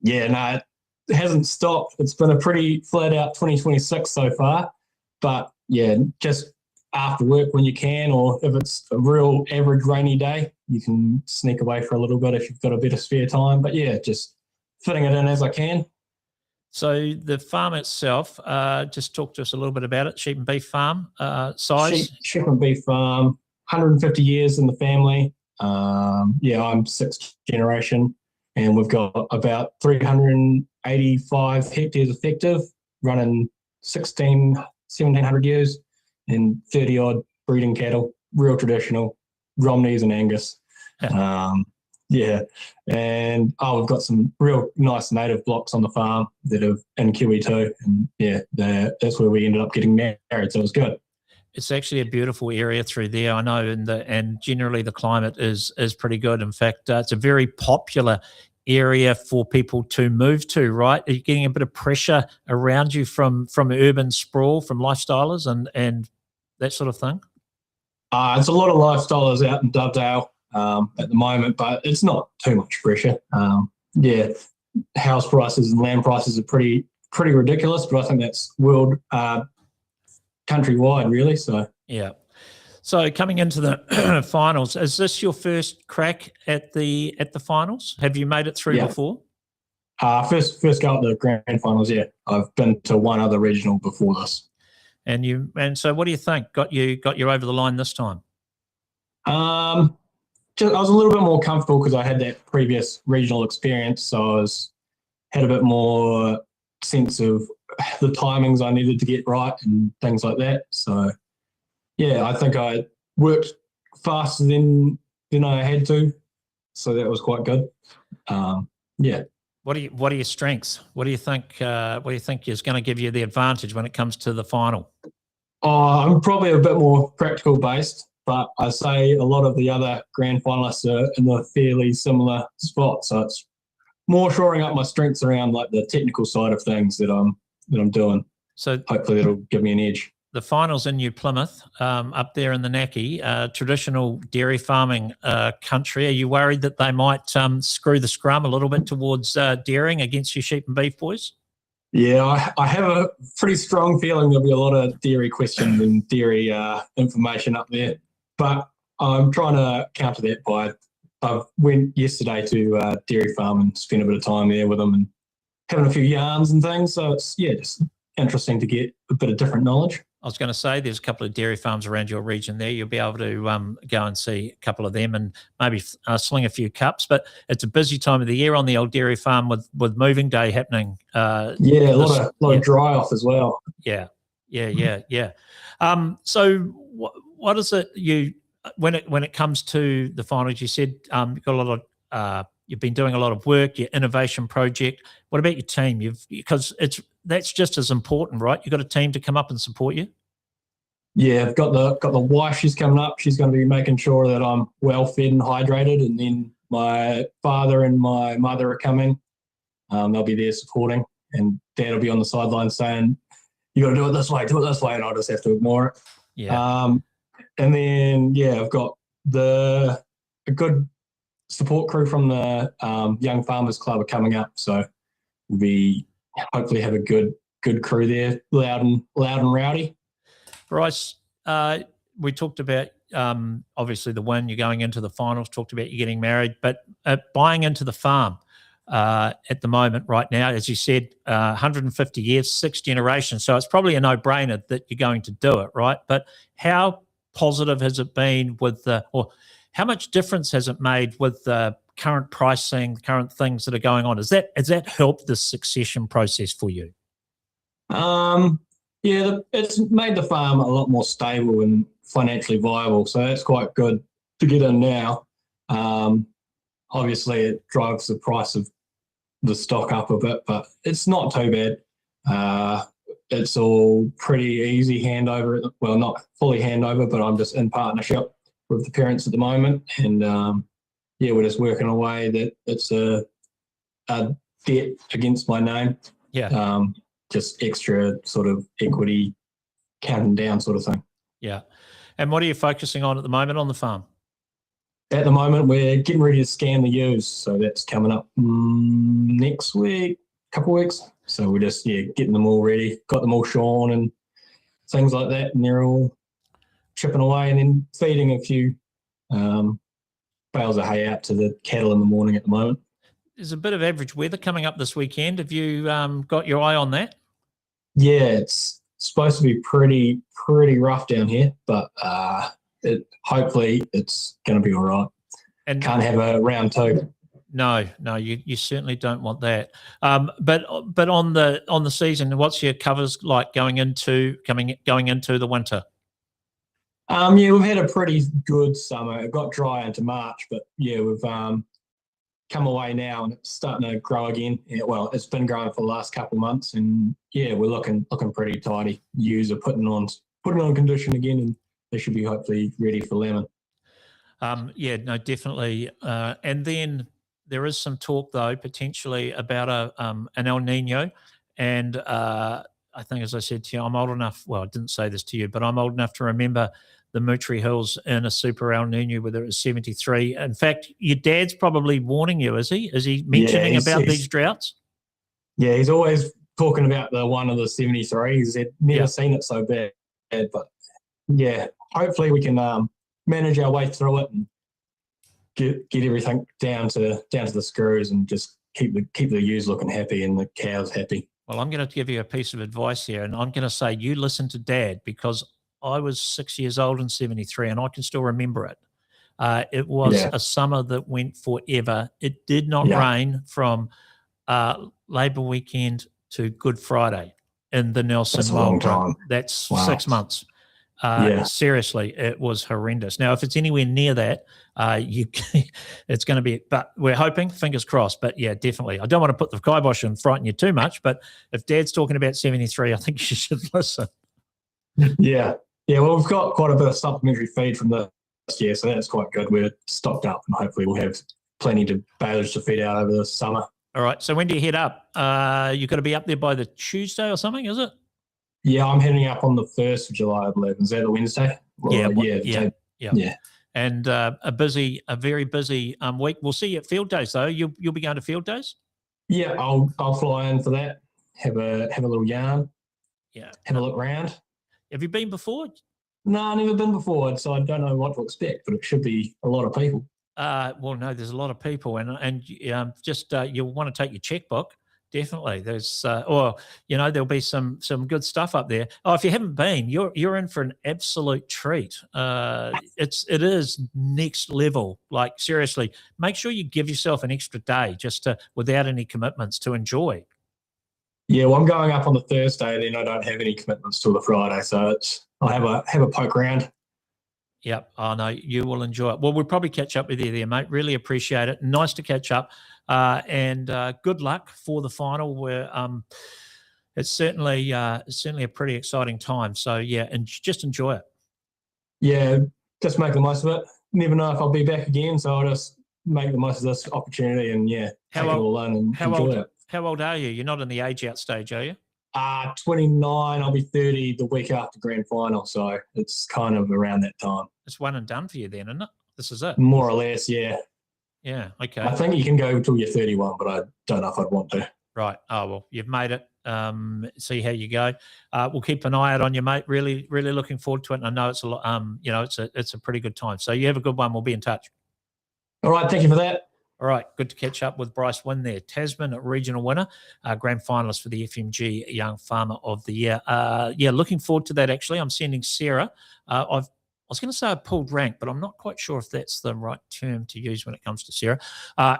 Speaker 11: Yeah, no, it hasn't stopped. It's been a pretty flat out 2026 so far. But yeah, just after work when you can, or if it's a real average rainy day, you can sneak away for a little bit if you've got a bit of spare time. But yeah, just fitting it in as I can.
Speaker 2: So the farm itself, just talk to us a little bit about it. Sheep and beef farm size.
Speaker 11: Sheep and beef farm, 150 years in the family. I'm sixth generation, and we've got about 385 hectares effective, running 1,700 ewes and 30 odd breeding cattle, real traditional, Romneys and Angus. And we've got some real nice native blocks on the farm that are in Kiwi too, and that's where we ended up getting married, so it was good.
Speaker 2: It's actually a beautiful area through there, I know, and generally the climate is pretty good. In fact, it's a very popular area for people to move to, right? Are you getting a bit of pressure around you from urban sprawl, from lifestylers and that sort of thing?
Speaker 11: It's a lot of lifestylers out in Dovedale at the moment, but it's not too much pressure. House prices and land prices are pretty ridiculous, but I think that's world countrywide, really. So
Speaker 2: yeah. So coming into the finals, is this your first crack at the finals? Have you made it through before?
Speaker 11: First go at the grand finals. Yeah, I've been to one other regional before this.
Speaker 2: And so what do you think? Got you over the line this time?
Speaker 11: I was a little bit more comfortable because I had that previous regional experience, so had a bit more sense of the timings I needed to get right and things like that. So yeah, I think I worked faster than I had to, so that was quite good. Yeah.
Speaker 2: What are your strengths? What do you think is going to give you the advantage when it comes to the final?
Speaker 11: I'm probably a bit more practical based, but I say a lot of the other grand finalists are in a fairly similar spot. So it's more shoring up my strengths around like the technical side of things that I'm doing. So hopefully that'll give me an edge.
Speaker 2: The finals in New Plymouth, up there in the Naki, traditional dairy farming country. Are you worried that they might screw the scrum a little bit towards dairying against your sheep and beef boys?
Speaker 11: Yeah, I have a pretty strong feeling there'll be a lot of dairy questions and dairy information up there. But I'm trying to counter that by I went yesterday to a dairy farm and spent a bit of time there with them and having a few yarns and things. So it's just interesting to get a bit of different knowledge.
Speaker 2: I was going to say there's a couple of dairy farms around your region there. You'll be able to go and see a couple of them and maybe sling a few cups. But it's a busy time of the year on the old dairy farm with moving day happening.
Speaker 11: A lot of dry off as well.
Speaker 2: Yeah. So what is it when it comes to the finals? You said you've got a lot of you've been doing a lot of work, your innovation project. What about your team? Because that's just as important, right? You've got a team to come up and support you.
Speaker 11: Yeah, I've got the wife. She's coming up. She's going to be making sure that I'm well fed and hydrated. And then my father and my mother are coming. They'll be there supporting, and Dad will be on the sideline saying, "You got to do it this way, and I'll just have to ignore it.
Speaker 2: Yeah.
Speaker 11: And then I've got a good support crew from the Young Farmers Club are coming up, so we hopefully have a good crew there, loud and rowdy.
Speaker 2: Bryce, we talked about obviously the win, you're going into the finals, talked about you getting married, but buying into the farm at the moment right now, as you said, 150 years, 6 generations, so it's probably a no-brainer that you're going to do it, right? But how positive has it been or how much difference has it made with the current pricing, current things that are going on? Has that helped the succession process for you?
Speaker 11: It's made the farm a lot more stable and financially viable, so that's quite good to get in now. Obviously, it drives the price of the stock up a bit, but it's not too bad. It's all pretty easy handover. Well, not fully handover, but I'm just in partnership with the parents at the moment, and we're just working away that it's a debt against my name.
Speaker 2: Yeah.
Speaker 11: Just extra sort of equity counting down sort of thing.
Speaker 2: Yeah. And what are you focusing on at the moment on the farm?
Speaker 11: At the moment, we're getting ready to scan the ewes, so that's coming up next week, couple of weeks. So we're just getting them all ready, got them all shorn and things like that, and they're all chipping away, and then feeding a few bales of hay out to the cattle in the morning at the moment.
Speaker 2: There's a bit of average weather coming up this weekend. Have you got your eye on that?
Speaker 11: Yeah, it's supposed to be pretty rough down here, but hopefully it's going to be all right. And can't have a round 2.
Speaker 2: No, you certainly don't want that. But on the season, what's your covers like going into the winter?
Speaker 11: We've had a pretty good summer. It got dry into March, but we've come away now and it's starting to grow again. Yeah, well, it's been growing for the last couple of months, and we're looking pretty tidy. Ewes are putting on condition again, and they should be hopefully ready for lemon.
Speaker 2: Definitely. And then there is some talk, though, potentially about an El Nino. And I think, as I said to you, I'm old enough, well, I didn't say this to you, but I'm old enough to remember the Mootry Hills in a super El Nino where it was 73. In fact, your dad's probably warning you, is he? Is he mentioning about these droughts?
Speaker 11: Yeah, he's always talking about the one of the 73. He's never seen it so bad. But, yeah, hopefully we can manage our way through it and get everything down to the screws and just keep the ewes looking happy and the cows happy.
Speaker 2: Well, I'm going to give you a piece of advice here, and I'm going to say you listen to Dad, because I was 6 years old in 73 and I can still remember it. It was a summer that went forever. It did not rain from Labour weekend to Good Friday in the Nelson.
Speaker 11: That's a long time.
Speaker 2: That's 6 months. Seriously, it was horrendous. Now, if it's anywhere near that, it's going to be, but we're hoping, fingers crossed. But yeah, definitely. I don't want to put the kibosh and frighten you too much, but if Dad's talking about 73, I think you should listen.
Speaker 11: Yeah. Well, we've got quite a bit of supplementary feed from this year, so that's quite good. We're stocked up, and hopefully we'll have plenty to balers to feed out over the summer.
Speaker 2: All right. So when do you head up? You've got to be up there by the Tuesday or something, is it?
Speaker 11: Yeah, I'm heading up on the 1st of July, I believe. Is that a Wednesday?
Speaker 2: Yeah. And a very busy week. We'll see you at field days, though. You'll be going to field days?
Speaker 11: Yeah, I'll fly in for that. Have a little yarn.
Speaker 2: Yeah.
Speaker 11: Have a look round.
Speaker 2: Have you been before?
Speaker 11: No, I've never been before, so I don't know what to expect, but it should be a lot of people.
Speaker 2: Well, no, there's a lot of people, and just you'll want to take your checkbook. Definitely, there's there'll be some good stuff up there. Oh, if you haven't been, you're in for an absolute treat. It is next level. Like, seriously, make sure you give yourself an extra day just without any commitments to enjoy.
Speaker 11: Yeah, well, I'm going up on the Thursday, then I don't have any commitments till the Friday, so I'll have a poke round.
Speaker 2: Yep. Oh, no, you will enjoy it. Well, we'll probably catch up with you there, mate. Really appreciate it. Nice to catch up. And good luck for the final, where it's certainly a pretty exciting time. So, yeah, and just enjoy it.
Speaker 11: Yeah, just make the most of it. Never know if I'll be back again, so I'll just make the most of this opportunity and, take it all in and enjoy it.
Speaker 2: How old are you? You're not in the age-out stage, are you?
Speaker 11: 29. I'll be 30 the week after grand final, so it's kind of around that time.
Speaker 2: It's one and done for you then, isn't it? This is it.
Speaker 11: More or less, yeah.
Speaker 2: Yeah, okay.
Speaker 11: I think you can go until you're 31, but I don't know if I'd want to.
Speaker 2: Right. Oh, well, you've made it. See how you go. We'll keep an eye out on you, mate. Really, really looking forward to it. And I know it's a lot. It's a pretty good time. So you have a good one. We'll be in touch.
Speaker 11: All right. Thank you for that.
Speaker 2: All right, good to catch up with Bryce Win there, Tasman regional winner, grand finalist for the FMG Young Farmer of the Year. Looking forward to that, actually. I'm sending Sarah. I was going to say I pulled rank, but I'm not quite sure if that's the right term to use when it comes to Sarah.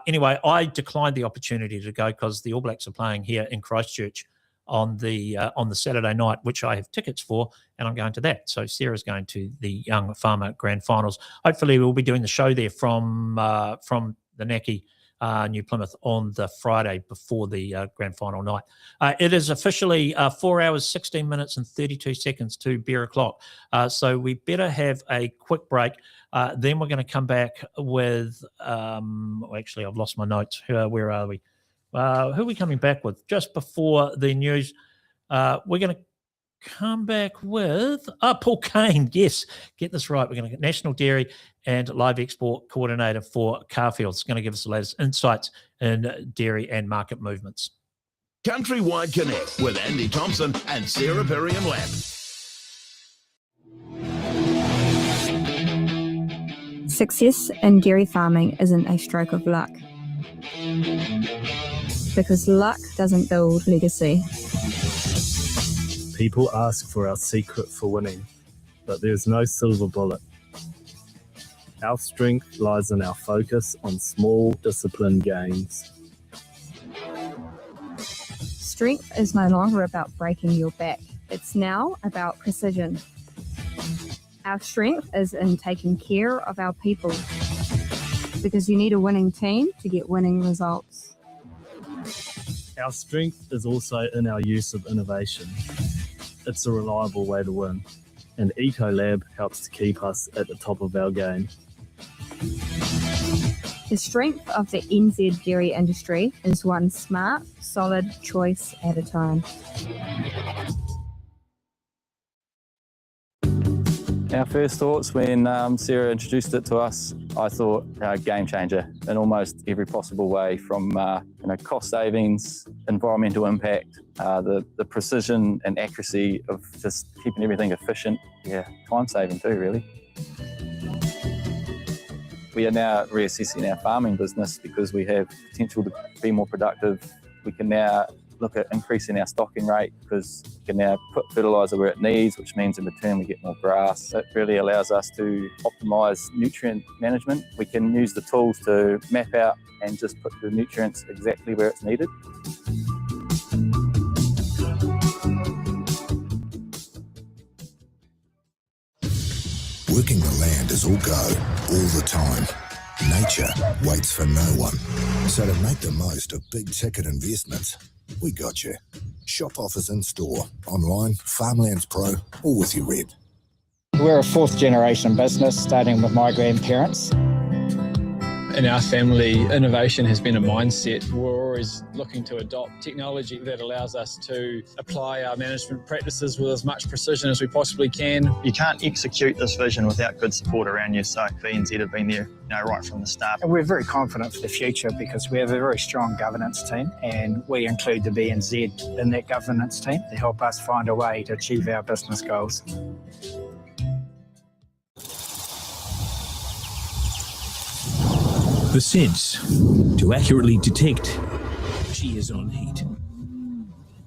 Speaker 2: Anyway, I declined the opportunity to go because the All Blacks are playing here in Christchurch on the Saturday night, which I have tickets for, and I'm going to that. So Sarah's going to the Young Farmer Grand Finals. Hopefully we'll be doing the show there from the Naki, New Plymouth, on the Friday before the grand final night. It is officially 4 hours, 16 minutes and 32 seconds to beer o'clock. So we better have a quick break. Then we're going to come back with, actually, I've lost my notes. Where are we? Who are we coming back with? Just before the news, we're going to come back with Paul Kane. Yes, get this right. We're going to get National Dairy and Live Export Coordinator for Carrfields. It's going to give us the latest insights in dairy and market movements.
Speaker 1: Countrywide Connect with Andy Thompson and Sarah Perriam Lamb.
Speaker 12: Success in dairy farming isn't a stroke of luck, because luck doesn't build legacy.
Speaker 13: People ask for our secret for winning, but there's no silver bullet. Our strength lies in our focus on small, disciplined gains.
Speaker 12: Strength is no longer about breaking your back. It's now about precision. Our strength is in taking care of our people, because you need a winning team to get winning results.
Speaker 13: Our strength is also in our use of innovation. It's a reliable way to win, and EcoLab helps to keep us at the top of our game.
Speaker 12: The strength of the NZ dairy industry is one smart, solid choice at a time.
Speaker 9: Our first thoughts when Sarah introduced it to us, I thought game changer in almost every possible way, from cost savings, environmental impact, the precision and accuracy of just keeping everything efficient. Yeah, time saving too, really. We are now reassessing our farming business because we have potential to be more productive. We can now look at increasing our stocking rate because we can now put fertiliser where it needs, which means in return we get more grass. It really allows us to optimise nutrient management. We can use the tools to map out and just put the nutrients exactly where it's needed.
Speaker 8: Working the land is all go, all the time. Nature waits for no one. So to make the most of big ticket investments, we got you. Shop offers in store, online, Farmlands Pro, or with your rep.
Speaker 5: We're a fourth generation business, starting with my grandparents.
Speaker 6: In our family, innovation has been a mindset. We're always looking to adopt technology that allows us to apply our management practices with as much precision as we possibly can.
Speaker 7: You can't execute this vision without good support around you, so VNZ have been there right from the start.
Speaker 5: And we're very confident for the future because we have a very strong governance team, and we include the BNZ in that governance team to help us find a way to achieve our business goals.
Speaker 10: The sense to accurately detect she is on heat.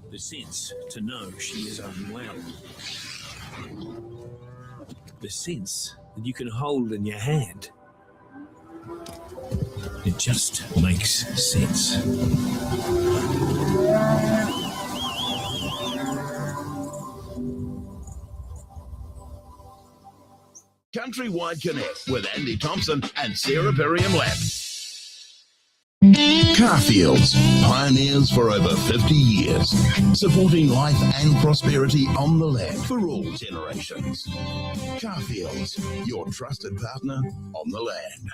Speaker 10: The sense to know she is unwell. The sense that you can hold in your hand. It just makes sense.
Speaker 1: Countrywide Connect with Andy Thompson and Sarah Perriam-Lapp. Carrfields, pioneers for over 50 years, supporting life and prosperity on the land for all generations. Carrfields, your trusted partner on the land.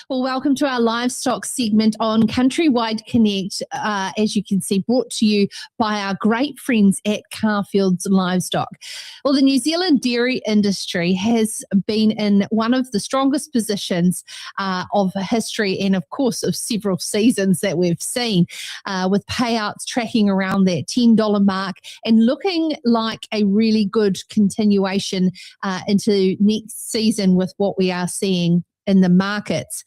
Speaker 14: Well, welcome to our livestock segment on Countrywide Connect, as you can see, brought to you by our great friends at Carrfields Livestock. Well, the New Zealand dairy industry has been in one of the strongest positions of history and, of course, of several seasons that we've seen, with payouts tracking around that $10 mark and looking like a really good continuation into next season with what we are seeing in the markets.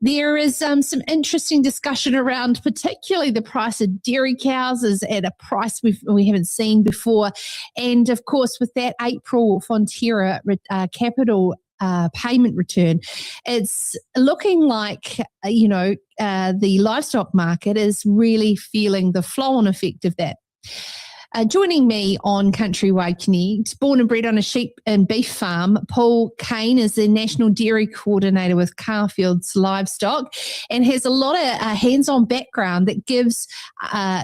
Speaker 14: There is some interesting discussion around particularly the price of dairy cows is at a price we haven't seen before. And of course, with that April Fonterra capital payment return, it's looking like, the livestock market is really feeling the flow-on effect of that. Joining me on Countrywide Connect, born and bred on a sheep and beef farm, Paul Kane is the National Dairy Coordinator with Carrfields Livestock and has a lot of hands-on background that gives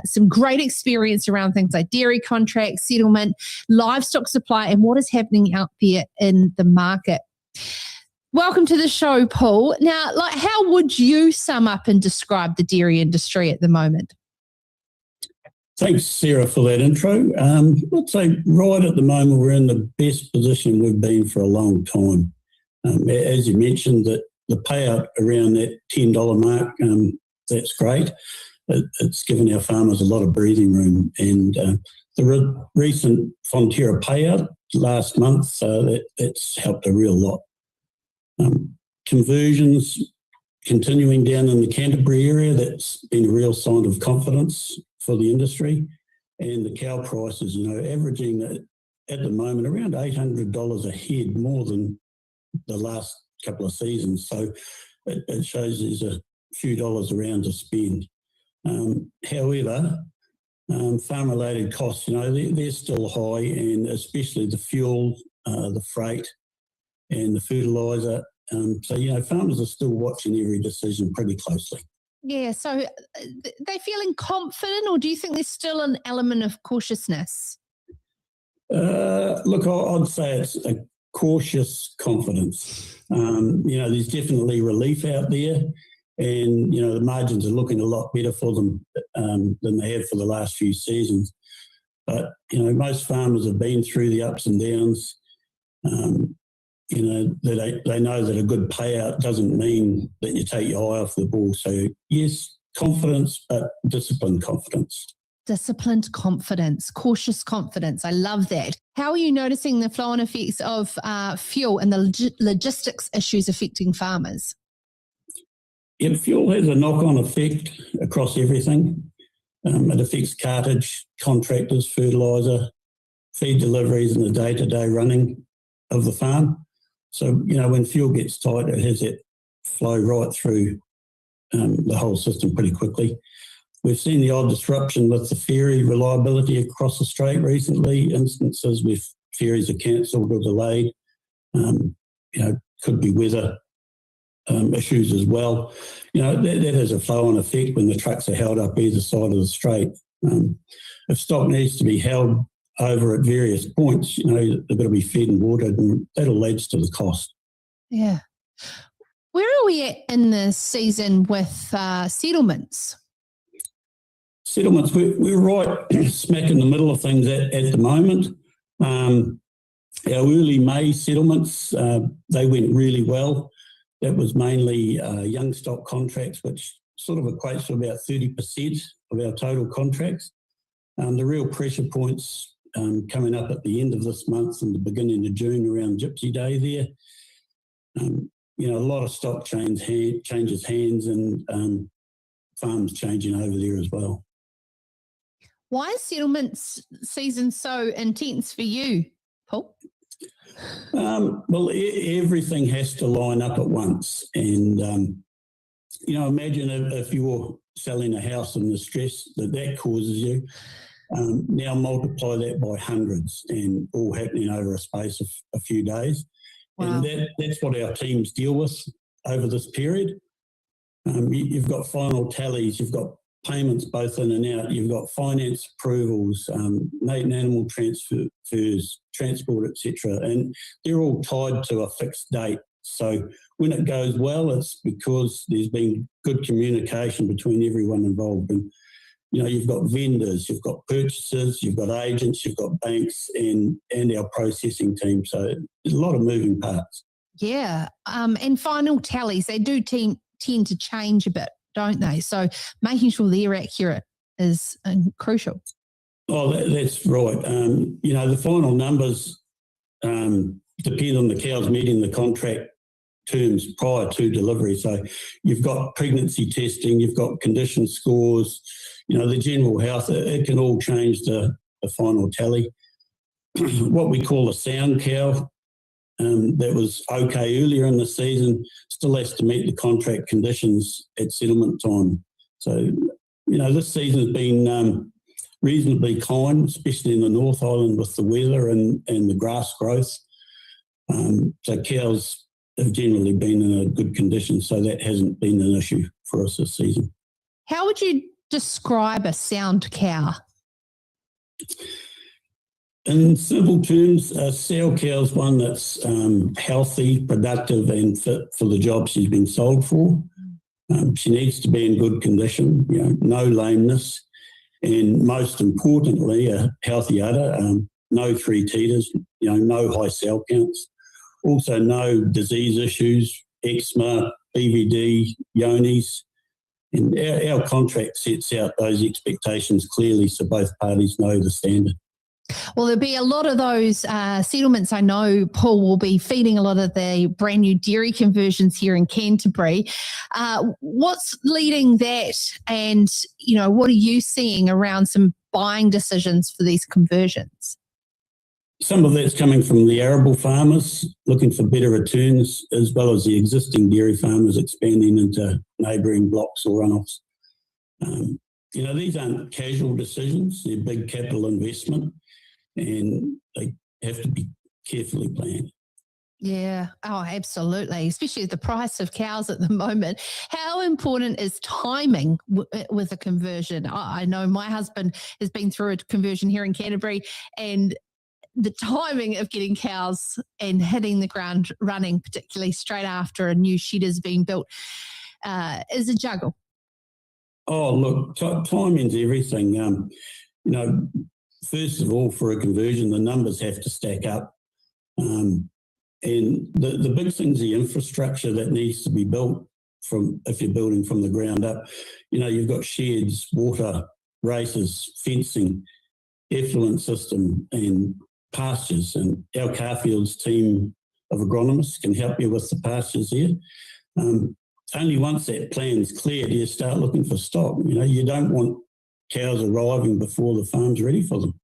Speaker 14: some great experience around things like dairy contracts, settlement, livestock supply, and what is happening out there in the market. Welcome to the show, Paul. Now, how would you sum up and describe the dairy industry at the moment?
Speaker 15: Thanks, Sarah, for that intro. I'd say right at the moment we're in the best position we've been for a long time. As you mentioned, that the payout around that $10 mark, that's great. It's given our farmers a lot of breathing room. And the recent Fonterra payout last month, that's helped a real lot. Conversions continuing down in the Canterbury area, that's been a real sign of confidence for the industry, and the cow prices, averaging at the moment around $800 a head, more than the last couple of seasons. So it shows there's a few dollars around to spend. However, farm-related costs, they're still high, and especially the fuel, the freight, and the fertiliser. So, farmers are still watching every decision pretty closely.
Speaker 14: Yeah, so they feeling confident, or do you think there's still an element of cautiousness?
Speaker 15: Look, I'd say it's cautious confidence. There's definitely relief out there, and the margins are looking a lot better for them than they have for the last few seasons. But most farmers have been through the ups and downs. They know that a good payout doesn't mean that you take your eye off the ball. So yes, confidence, but disciplined confidence.
Speaker 14: Disciplined confidence, cautious confidence. I love that. How are you noticing the flow-on effects of fuel and the logistics issues affecting farmers?
Speaker 15: Yeah, fuel has a knock-on effect across everything. It affects cartage, contractors, fertiliser, feed deliveries and the day-to-day running of the farm. So, when fuel gets tight, it has that flow right through the whole system pretty quickly. We've seen the odd disruption with the ferry reliability across the strait recently, instances where ferries are cancelled or delayed. Could be weather issues as well. That has a flow-on effect when the trucks are held up either side of the strait. If stock needs to be held over at various points, they've got to be fed and watered, and that all adds to the cost.
Speaker 14: Yeah. Where are we at in the season with settlements?
Speaker 15: Settlements, we're right smack in the middle of things at the moment. Our early May settlements, they went really well. That was mainly young stock contracts, which sort of equates to about 30% of our total contracts. The real pressure points coming up at the end of this month and the beginning of June around Gypsy Day there. A lot of stock changes hands and farms changing over there as well.
Speaker 14: Why is settlements season so intense for you, Paul?
Speaker 15: Well, everything has to line up at once. And, imagine if you're selling a house and the stress that causes you, now multiply that by hundreds and all happening over a space of a few days. Wow. And that's what our teams deal with over this period. You've got final tallies, you've got payments both in and out, you've got finance approvals, mate and animal transfers, transport, etc. And they're all tied to a fixed date. So when it goes well, it's because there's been good communication between everyone involved. And, you've got vendors, you've got purchasers, you've got agents, you've got banks and our processing team. So there's a lot of moving parts.
Speaker 14: Yeah. And final tallies, they do tend to change a bit, don't they? So making sure they're accurate is crucial.
Speaker 15: Oh, that's right. The final numbers depend on the cows meeting the contract terms prior to delivery. So you've got pregnancy testing, you've got condition scores, the general health, it can all change the final tally. What we call a sound cow, that was okay earlier in the season, still has to meet the contract conditions at settlement time. So, this season has been reasonably kind, especially in the North Island with the weather and the grass growth. So cows have generally been in a good condition, so that hasn't been an issue for us this season.
Speaker 14: How would you describe a sound cow?
Speaker 15: In simple terms, a sow cow is one that's healthy, productive and fit for the job she's been sold for. She needs to be in good condition, no lameness, and most importantly, a healthy udder, no three teeters, no high cell counts, also no disease issues, eczema, BVD, yonis. And our contract sets out those expectations clearly so both parties know the standard.
Speaker 14: Well, there'll be a lot of those settlements. I know Paul will be feeding a lot of the brand new dairy conversions here in Canterbury. What's leading that, and what are you seeing around some buying decisions for these conversions?
Speaker 15: Some of that's coming from the arable farmers looking for better returns, as well as the existing dairy farmers expanding into neighbouring blocks or runoffs. These aren't casual decisions. They're big capital investment and they have to be carefully planned.
Speaker 14: Yeah, oh, absolutely, especially with the price of cows at the moment. How important is timing with a conversion? I know my husband has been through a conversion here in Canterbury, and the timing of getting cows and hitting the ground running, particularly straight after a new shed has been built, is a juggle.
Speaker 15: Oh, look, timing's everything. First of all, for a conversion, the numbers have to stack up. And the big thing's the infrastructure that needs to be built if you're building from the ground up. You've got sheds, water, races, fencing, effluent system and pastures. And our Carrfields team of agronomists can help you with the pastures here. Only once that plan's clear do you start looking for stock. You don't want cows arriving before the farm's ready for them.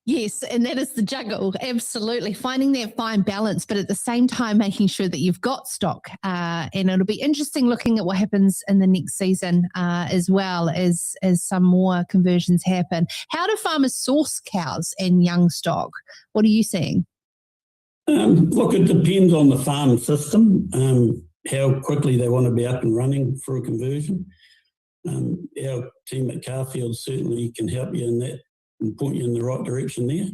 Speaker 14: Yes, and that is the juggle, absolutely. Finding that fine balance, but at the same time making sure that you've got stock. And it'll be interesting looking at what happens in the next season as well as some more conversions happen. How do farmers source cows and young stock? What are you seeing?
Speaker 15: Look, it depends on the farm system, how quickly they want to be up and running for a conversion. Our team at Carrfields certainly can help you in that and point you in the right direction there.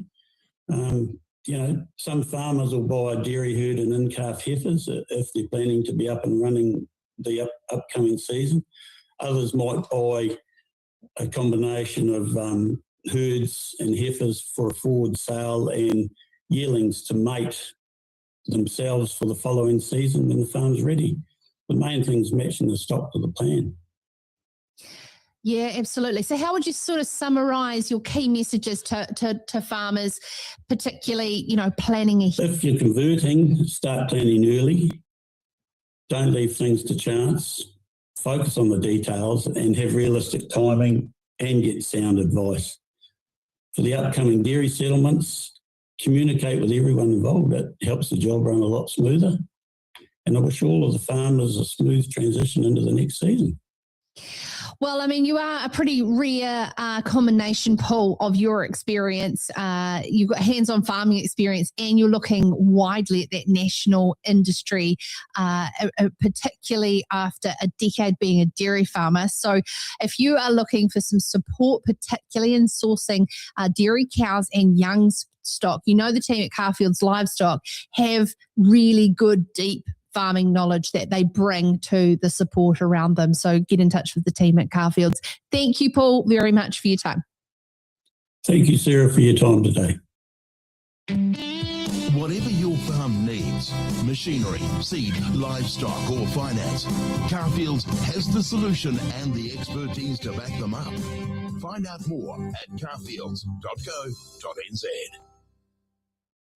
Speaker 15: Some farmers will buy a dairy herd and in-calf heifers if they're planning to be up and running the upcoming season. Others might buy a combination of herds and heifers for a forward sale and yearlings to mate themselves for the following season when the farm's ready. The main thing is matching the stock to the plan.
Speaker 14: Yeah, absolutely. So how would you sort of summarise your key messages to farmers, particularly, planning ahead?
Speaker 15: If you're converting, start planning early. Don't leave things to chance. Focus on the details and have realistic timing and get sound advice. For the upcoming dairy settlements, communicate with everyone involved. It helps the job run a lot smoother. And I wish all of the farmers a smooth transition into the next season.
Speaker 14: Well, you are a pretty rare combination, Paul, of your experience. You've got hands-on farming experience and you're looking widely at that national industry, particularly after a decade being a dairy farmer. So if you are looking for some support, particularly in sourcing dairy cows and young stock, the team at Carrfields Livestock have really good, deep farming knowledge that they bring to the support around them. So get in touch with the team at Carrfields. Thank you, Paul, very much for your time.
Speaker 15: Thank you, Sarah, for your time today.
Speaker 1: Whatever your farm needs, machinery, seed, livestock or finance, Carrfields has the solution and the expertise to back them up. Find out more at carrfields.co.nz.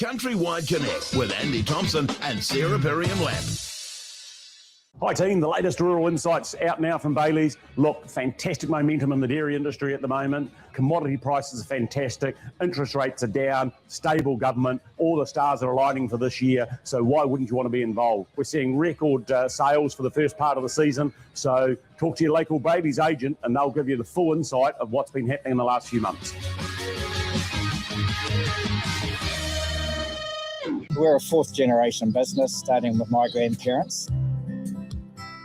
Speaker 1: Countrywide Connect with Andy Thompson and Sarah Perriam-Lapp.
Speaker 4: Hi team, the latest rural insights out now from Bailey's. Look, fantastic momentum in the dairy industry at the moment. Commodity prices are fantastic. Interest rates are down. Stable government. All the stars are aligning for this year. So why wouldn't you want to be involved? We're seeing record sales for the first part of the season. So talk to your local Bailey's agent and they'll give you the full insight of what's been happening in the last few months.
Speaker 5: We're a fourth generation business, starting with my grandparents.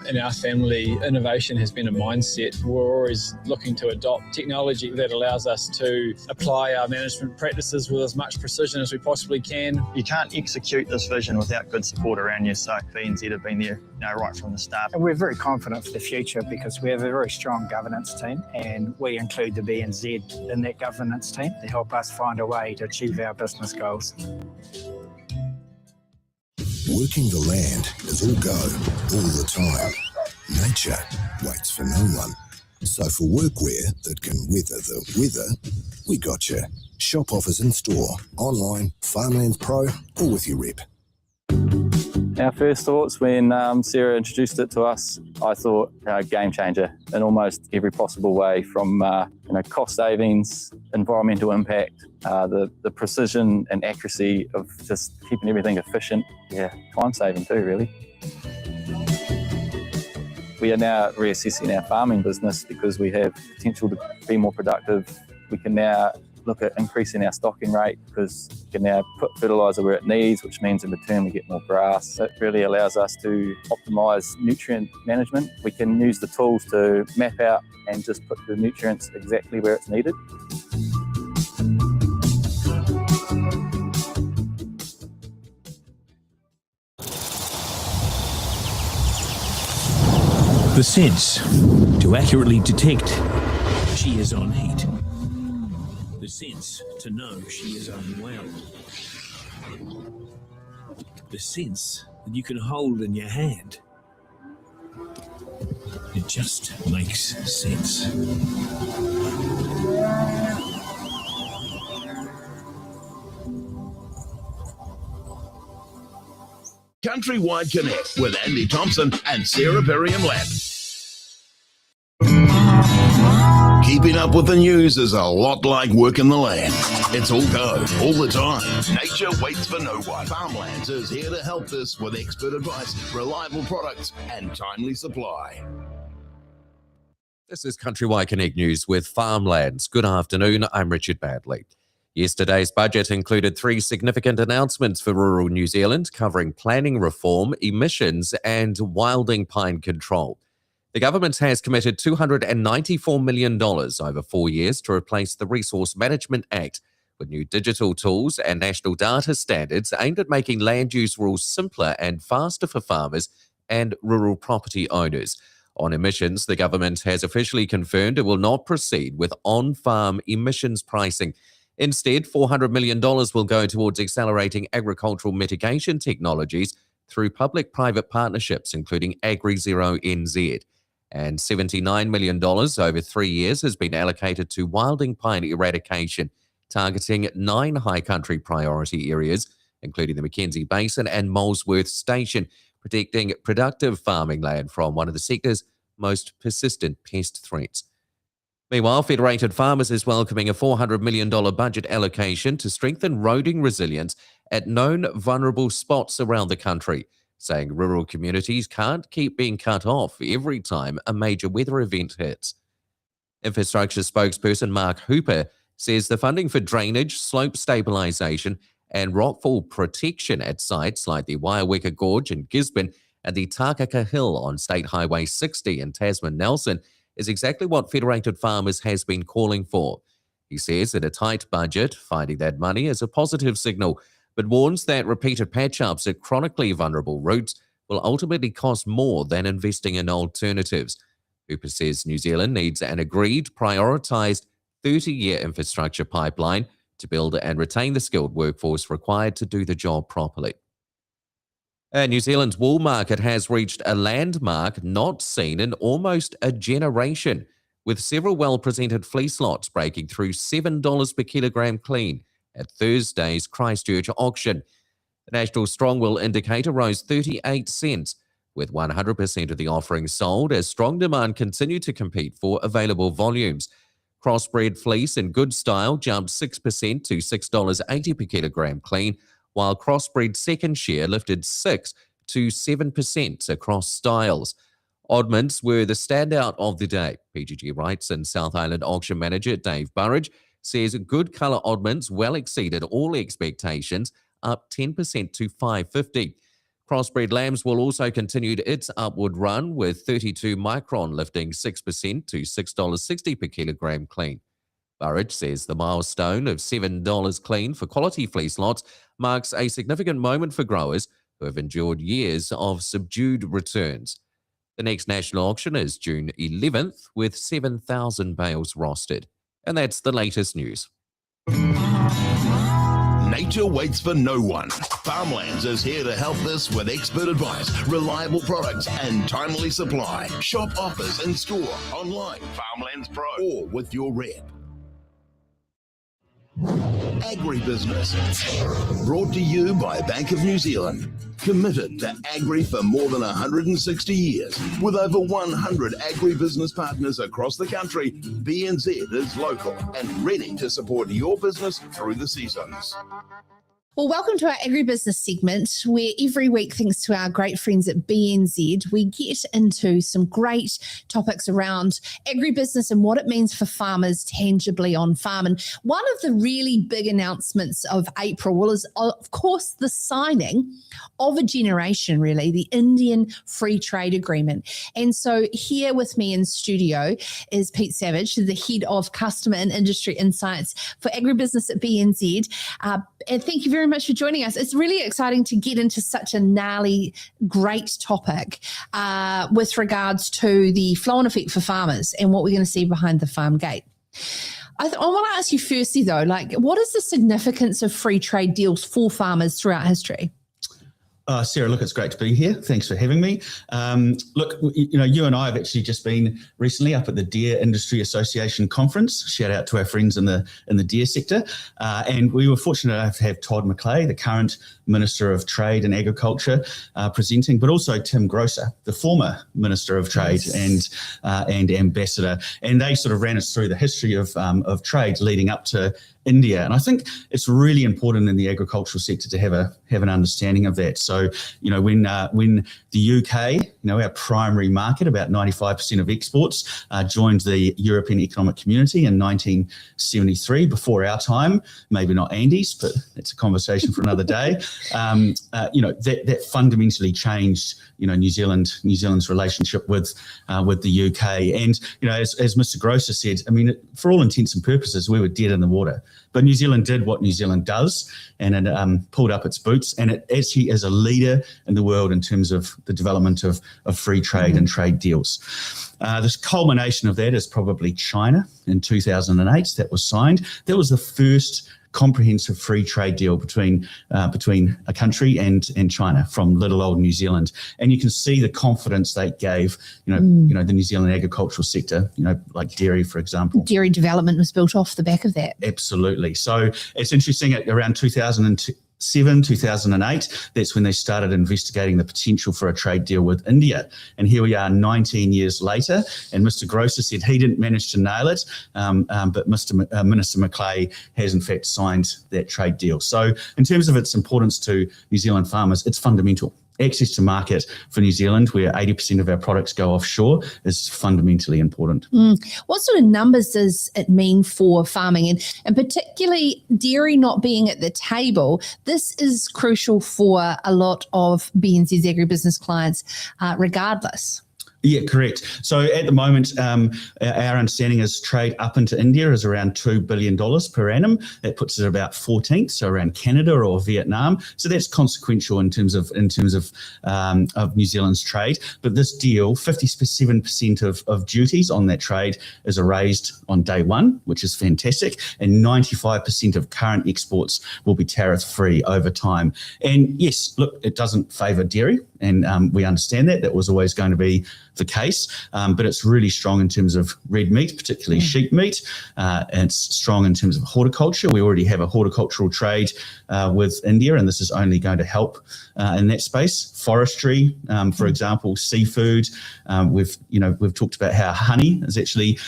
Speaker 6: In our family, innovation has been a mindset. We're always looking to adopt technology that allows us to apply our management practices with as much precision as we possibly can.
Speaker 7: You can't execute this vision without good support around you, so BNZ have been there right from the start.
Speaker 5: And we're very confident for the future because we have a very strong governance team and we include the BNZ in that governance team to help us find a way to achieve our business goals.
Speaker 8: Working the land is all go, all the time. Nature waits for no one. So for workwear that can weather the weather, we got you. Shop offers in store, online, Farmlands Pro, or with your rep.
Speaker 9: Our first thoughts when Sarah introduced it to us, I thought game changer in almost every possible way, from cost savings, environmental impact, the precision and accuracy of just keeping everything efficient. Yeah, time saving too, really. We are now reassessing our farming business because we have potential to be more productive. We can now look at increasing our stocking rate because we can now put fertiliser where it needs, which means in return we get more grass. It really allows us to optimise nutrient management. We can use the tools to map out and just put the nutrients exactly where it's needed.
Speaker 10: The sense to accurately detect she is on heat. The sense to know she is unwell. The sense that you can hold in your hand. It just makes sense.
Speaker 1: Countrywide Connect with Andy Thompson and Sarah Perriam-Lapp. Keeping up with the news is a lot like working the land. It's all go, all the time. Nature waits for no one. Farmlands is here to help this with expert advice, reliable products, and timely supply.
Speaker 16: This is Countrywide Connect News with Farmlands. Good afternoon, I'm Richard Badley. Yesterday's budget included 3 significant announcements for rural New Zealand, covering planning reform, emissions, and wilding pine control. The government has committed $294 million over 4 years to replace the Resource Management Act with new digital tools and national data standards aimed at making land use rules simpler and faster for farmers and rural property owners. On emissions, the government has officially confirmed it will not proceed with on-farm emissions pricing. Instead, $400 million will go towards accelerating agricultural mitigation technologies through public-private partnerships, including AgriZero NZ. And $79 million over 3 years has been allocated to wilding pine eradication, targeting 9 high country priority areas, including the Mackenzie Basin and Molesworth Station, protecting productive farming land from one of the sector's most persistent pest threats. Meanwhile, Federated Farmers is welcoming a $400 million budget allocation to strengthen roading resilience at known vulnerable spots around the country, saying rural communities can't keep being cut off every time a major weather event hits. Infrastructure spokesperson Mark Hooper says the funding for drainage, slope stabilisation and rockfall protection at sites like the Waiaweka Gorge in Gisborne and the Takaka Hill on State Highway 60 in Tasman Nelson is exactly what Federated Farmers has been calling for. He says in a tight budget, finding that money is a positive signal, but warns that repeated patch-ups at chronically vulnerable routes will ultimately cost more than investing in alternatives. Hooper says New Zealand needs an agreed, prioritised 30-year infrastructure pipeline to build and retain the skilled workforce required to do the job properly. New Zealand's wool market has reached a landmark not seen in almost a generation, with several well-presented fleece lots breaking through $7 per kilogram clean at Thursday's Christchurch auction. The National Strong Wool Indicator rose 38 cents, with 100% of the offerings sold as strong demand continued to compete for available volumes. Crossbred fleece in good style jumped 6% to $6.80 per kilogram clean, while crossbred second share lifted 6 to 7% across styles. Oddments were the standout of the day. PGG Wrights and South Island auction manager Dave Burridge says good colour oddments well exceeded all expectations, up 10% to $5.50. Crossbred lambs will also continued its upward run, with 32 micron lifting 6% to $6.60 per kilogram clean. Burridge says the milestone of $7 clean for quality fleece lots marks a significant moment for growers who have endured years of subdued returns. The next national auction is June 11th, with 7,000 bales rostered. And that's the latest news.
Speaker 1: Nature waits for no one. Farmlands is here to help this with expert advice, reliable products, and timely supply. Shop offers in store, online, Farmlands Pro, or with your rep. Agribusiness, brought to you by Bank of New Zealand. Committed to agri for more than 160 years. With over 100 agribusiness partners across the country, BNZ is local and ready to support your business through the seasons.
Speaker 14: Well, welcome to our agribusiness segment, where every week, thanks to our great friends at BNZ, we get into some great topics around agribusiness and what it means for farmers tangibly on farm. And one of the really big announcements of April is, of course, the signing of a generation, really, the Indian Free Trade Agreement. And so here with me in studio is Pete Savage, the Head of Customer and Industry Insights for Agribusiness at BNZ. And thank you very much for joining us. It's really exciting to get into such a gnarly, great topic with regards to the flow-on effect for farmers and what we're going to see behind the farm gate. I want to ask you firstly, though, what is the significance of free trade deals for farmers throughout history?
Speaker 17: Sarah, look, it's great to be here. Thanks for having me. Look, you and I have actually just been recently up at the Deer Industry Association conference. Shout out to our friends in the deer sector. And we were fortunate enough to have Todd McClay, the current Minister of Trade and Agriculture, presenting, but also Tim Groser, the former Minister of Trade and Ambassador. And they sort of ran us through the history of trade leading up to India. And I think it's really important in the agricultural sector to have an understanding of that. So, when the UK, our primary market, about 95% of exports, joined the European Economic Community in 1973, before our time, maybe not Andy's, but it's a conversation for another day. That fundamentally changed, New Zealand's relationship with the UK. And, as Mr. Groser said, for all intents and purposes, we were dead in the water. But New Zealand did what New Zealand does, and it pulled up its boots, and it actually is a leader in the world in terms of the development of free trade and trade deals. This culmination of that is probably China in 2008. That was signed. That was the first comprehensive free trade deal between a country and China from little old New Zealand. And you can see the confidence they gave, the New Zealand agricultural sector, like dairy, for example.
Speaker 14: Dairy development was built off the back of that.
Speaker 17: Absolutely. So it's interesting, at around 2008, that's when they started investigating the potential for a trade deal with India. And here we are 19 years later, and Mr. Groser said he didn't manage to nail it, but Minister McClay has in fact signed that trade deal. So in terms of its importance to New Zealand farmers, it's fundamental. Access to market for New Zealand, where 80% of our products go offshore, is fundamentally important.
Speaker 14: What sort of numbers does it mean for farming? And particularly dairy not being at the table, this is crucial for a lot of BNZ's agribusiness clients regardless.
Speaker 17: Yeah, correct. So at the moment, our understanding is trade up into India is around $2 billion per annum. That puts it at about 14th, so around Canada or Vietnam. So that's consequential in terms of New Zealand's trade. But this deal, 57% of duties on that trade is erased on day one, which is fantastic. And 95% of current exports will be tariff-free over time. And yes, look, it doesn't favour dairy, and we understand that. That was always going to be the case, but it's really strong in terms of red meat, particularly sheep meat. And it's strong in terms of horticulture. We already have a horticultural trade with India, and this is only going to help in that space. Forestry, for example, seafood. We've talked about how honey is actually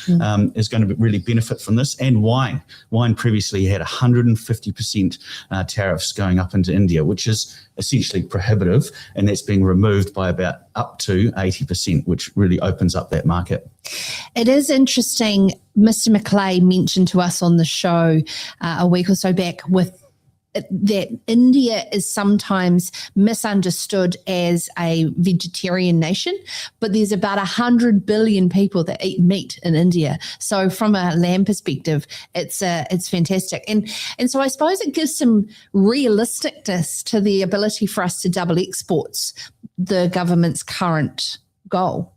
Speaker 17: is going to really benefit from this, and wine. Wine previously had 150% tariffs going up into India, which is essentially prohibitive, and that's being removed by about up to 80%, which really opens up that market.
Speaker 14: It is interesting. Mr. McClay mentioned to us on the show a week or so back that India is sometimes misunderstood as a vegetarian nation, but there's about 100 billion people that eat meat in India. So from a land perspective, it's fantastic. And so I suppose it gives some realisticness to the ability for us to double exports, the government's current goal.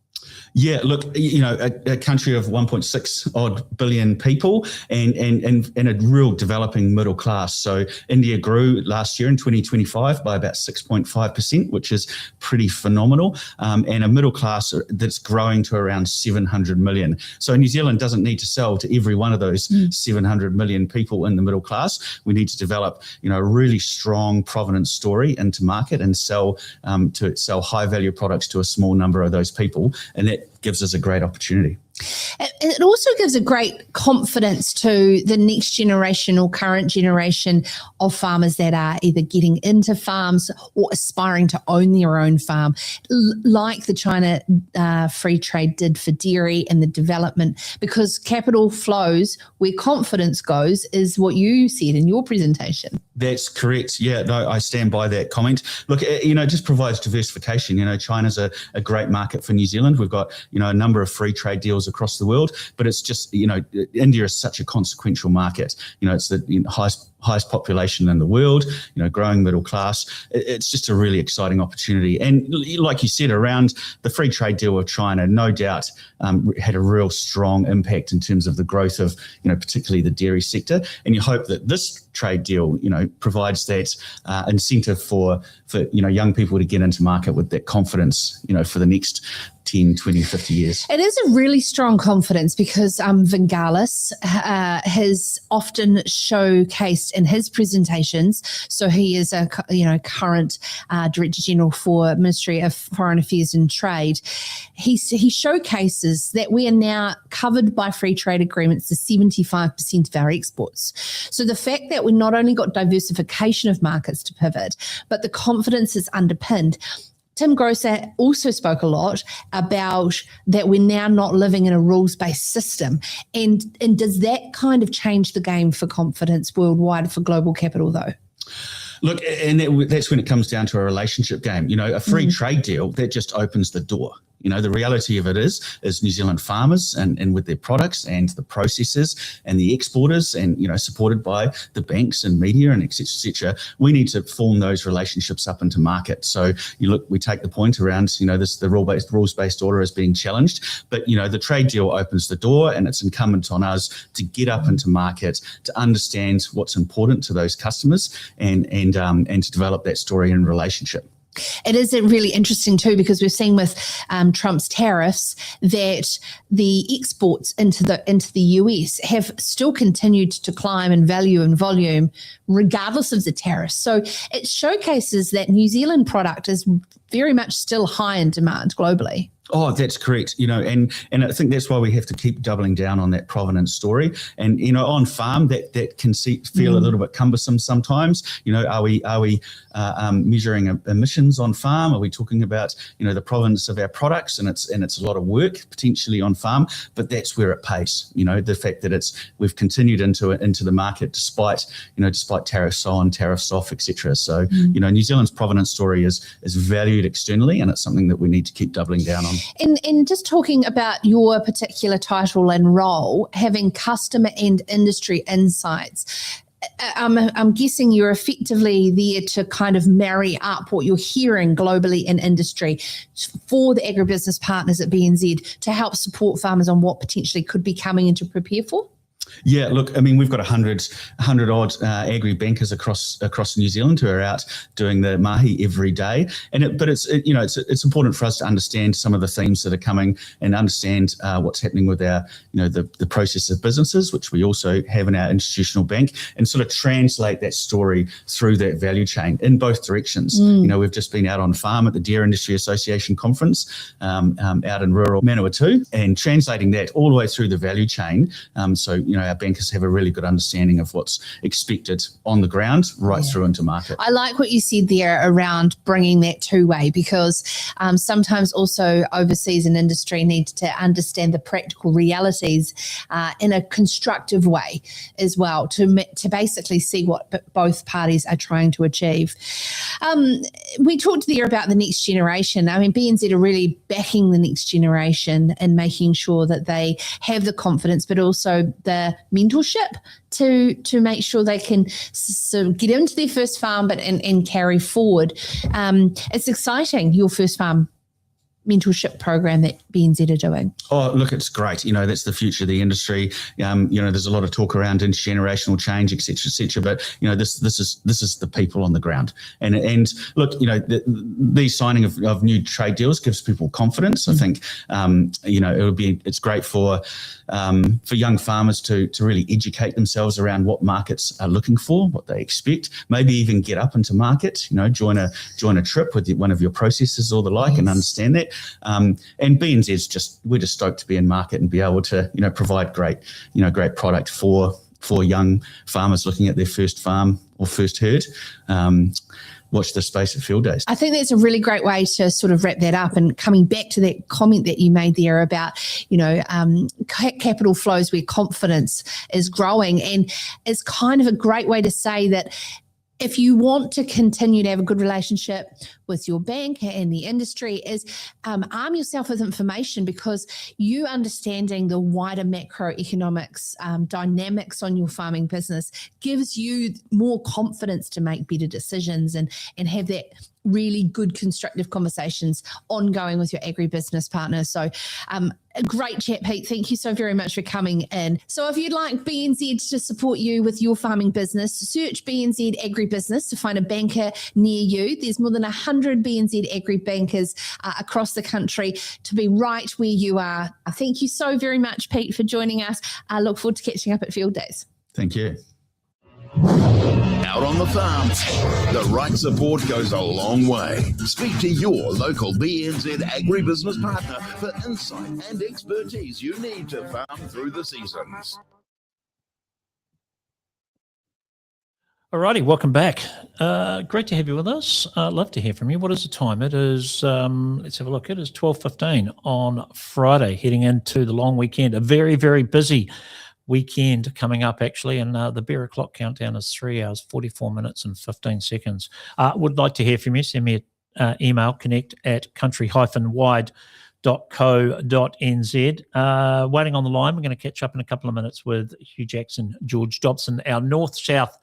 Speaker 17: Yeah, look, a country of 1.6 odd billion people and a real developing middle class. So India grew last year in 2025 by about 6.5%, which is pretty phenomenal, and a middle class that's growing to around 700 million. So New Zealand doesn't need to sell to every one of those 700 million people in the middle class. We need to develop, a really strong provenance story into market and sell high value products to a small number of those people, and that gives us a great opportunity.
Speaker 14: It also gives a great confidence to the next generation or current generation of farmers that are either getting into farms or aspiring to own their own farm, like the China free trade did for dairy and the development, because capital flows where confidence goes is what you said in your presentation.
Speaker 17: That's correct. Yeah, no, I stand by that comment. Look, it just provides diversification. China's a great market for New Zealand. We've got, a number of free trade deals across the world, but it's just, India is such a consequential market. It's the highest population in the world, growing middle class. It's just a really exciting opportunity. And like you said, around the free trade deal with China, no doubt had a real strong impact in terms of the growth of, particularly the dairy sector. And you hope that this trade deal, provides that incentive for young people to get into market with that confidence, for the next 10, 20, 50 years.
Speaker 14: It is a really strong confidence because Vingalis has often showcased in his presentations. So he is a current Director General for Ministry of Foreign Affairs and Trade. He showcases that we are now covered by free trade agreements to 75% of our exports. So the fact that we not only got diversification of markets to pivot, but the confidence is underpinned. Tim Groser also spoke a lot about that we're now not living in a rules-based system. And does that kind of change the game for confidence worldwide for global capital, though?
Speaker 17: Look, and that's when it comes down to a relationship game. A free trade deal, that just opens the door. The reality of it is New Zealand farmers and with their products and the processors and the exporters and, supported by the banks and media and et cetera, we need to form those relationships up into market. So we take the point around, the rules-based order is being challenged, but, the trade deal opens the door and it's incumbent on us to get up into market, to understand what's important to those customers and to develop that story and relationship.
Speaker 14: It is really interesting too, because we've seen with Trump's tariffs that the exports into the US have still continued to climb in value and volume regardless of the tariffs. So it showcases that New Zealand product is very much still high in demand globally.
Speaker 17: Oh, that's correct. And I think that's why we have to keep doubling down on that provenance story. And on farm, that can feel a little bit cumbersome sometimes. Are we measuring emissions on farm? Are we talking about the provenance of our products? And it's a lot of work potentially on farm, but that's where it pays. The fact that we've continued into the market despite tariffs on, tariffs off, etc. So New Zealand's provenance story is valued externally, and it's something that we need to keep doubling down on.
Speaker 14: And just talking about your particular title and role, having customer and industry insights, I'm guessing you're effectively there to kind of marry up what you're hearing globally in industry for the agribusiness partners at BNZ to help support farmers on what potentially could be coming and to prepare for?
Speaker 17: Yeah, look, I mean, we've got 100 odd agri bankers across New Zealand who are out doing the mahi every day, but it's important for us to understand some of the themes that are coming and understand what's happening with our the process of businesses, which we also have in our institutional bank, and sort of translate that story through that value chain in both directions. We've just been out on farm at the Dairy Industry Association conference out in rural Manawatu, and translating that all the way through the value chain. Our bankers have a really good understanding of what's expected on the ground right through into market.
Speaker 14: I like what you said there around bringing that two-way, because sometimes also overseas and industry need to understand the practical realities in a constructive way as well to basically see what both parties are trying to achieve. We talked there about the next generation. I mean, BNZ are really backing the next generation and making sure that they have the confidence, but also the mentorship to make sure they can get into their first farm and carry forward. It's exciting, your first farm mentorship program that BNZ are doing.
Speaker 17: Oh, look, it's great. That's the future of the industry. There's a lot of talk around intergenerational change, et cetera, but this is the people on the ground. And look, the signing of new trade deals gives people confidence. I think it's great for young farmers to really educate themselves around what markets are looking for, what they expect, maybe even get up into market, join a trip with one of your processors or the like, and understand that. And BNZ's we're just stoked to be in market and be able to, provide great product for young farmers looking at their first farm or first herd. Watch the space at field days.
Speaker 14: I think that's a really great way to sort of wrap that up, and coming back to that comment that you made there about, capital flows where confidence is growing, and it's kind of a great way to say that if you want to continue to have a good relationship with your banker and the industry is arm yourself with information, because you understanding the wider macroeconomics dynamics on your farming business gives you more confidence to make better decisions and have that really good constructive conversations ongoing with your agribusiness partners. So a great chat, Pete. Thank you so very much for coming in. So if you'd like BNZ to support you with your farming business, search BNZ Agribusiness to find a banker near you. There's more than 100 BNZ Agri bankers across the country to be right where you are. Thank you so very much, Pete, for joining us. I look forward to catching up at Field Days.
Speaker 17: Thank you.
Speaker 1: Out on the farm, the right support goes a long way. Speak to your local BNZ agribusiness partner for insight and expertise you need to farm through the seasons.
Speaker 2: Alrighty, welcome back. Great to have you with us. Love to hear from you. What is the time? It is, let's have a look. It is 12:15 on Friday, heading into the long weekend. A very, very busy weekend coming up, actually, and the beer o'clock countdown is 3 hours, 44 minutes and 15 seconds. Would like to hear from you. Send me an email, connect@country-wide.co.nz. Waiting on the line, we're going to catch up in a couple of minutes with Hugh Jackson, George Dodson, our North-South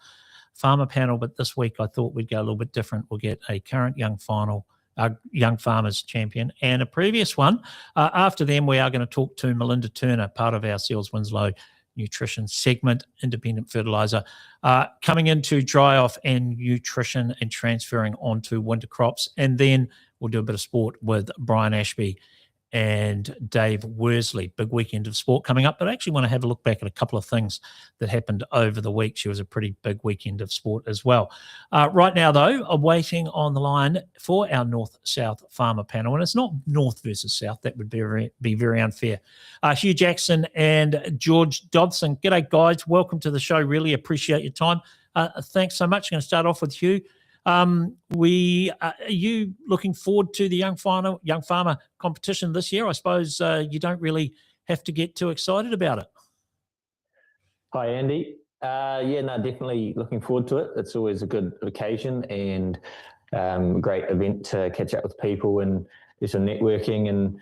Speaker 2: farmer panel, but this week I thought we'd go a little bit different. We'll get a current young farmers champion and a previous one. After them, we are going to talk to Melinda Turner, part of our Seals Winslow nutrition segment, independent fertiliser, coming into dry off and nutrition and transferring onto winter crops. And then we'll do a bit of sport with Brian Ashby and Dave Worsley. Big weekend of sport coming up, but I actually want to have a look back at a couple of things that happened over the week. She was a pretty big weekend of sport as well. Right now, though, I'm waiting on the line for our North-South farmer panel, and it's not North versus South. That would be very unfair. Hugh Jackson and George Dodson. G'day, guys. Welcome to the show. Really appreciate your time. Thanks so much. I'm going to start off with Hugh. Are you looking forward to the young farmer competition this year? I suppose you don't really have to get too excited about it.
Speaker 18: Hi, Andy. Definitely looking forward to it. It's always a good occasion and great event to catch up with people and do some networking. And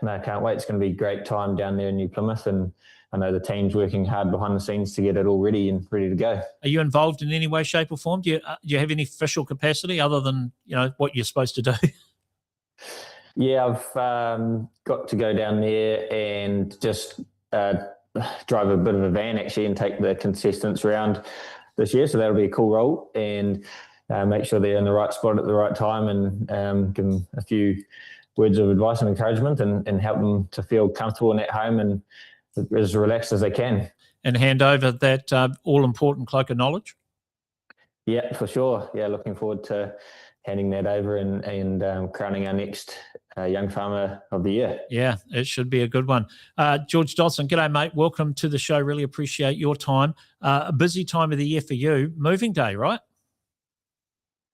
Speaker 18: I can't wait. It's going to be a great time down there in New Plymouth, and I know the team's working hard behind the scenes to get it all ready to go. Are
Speaker 2: you involved in any way, shape or form? Do you have any official capacity other than, what you're supposed to do?
Speaker 18: Yeah, I've got to go down there and just drive a bit of a van actually and take the contestants around this year. So that'll be a cool role, and make sure they're in the right spot at the right time, and give them a few words of advice and encouragement, and help them to feel comfortable and at home and as relaxed as they can.
Speaker 2: And hand over that all-important cloak of knowledge?
Speaker 18: Yeah, for sure. Yeah, looking forward to handing that over and crowning our next young farmer of the year.
Speaker 2: Yeah, it should be a good one. George Dodson, g'day, mate. Welcome to the show. Really appreciate your time. A busy time of the year for you. Moving day, right?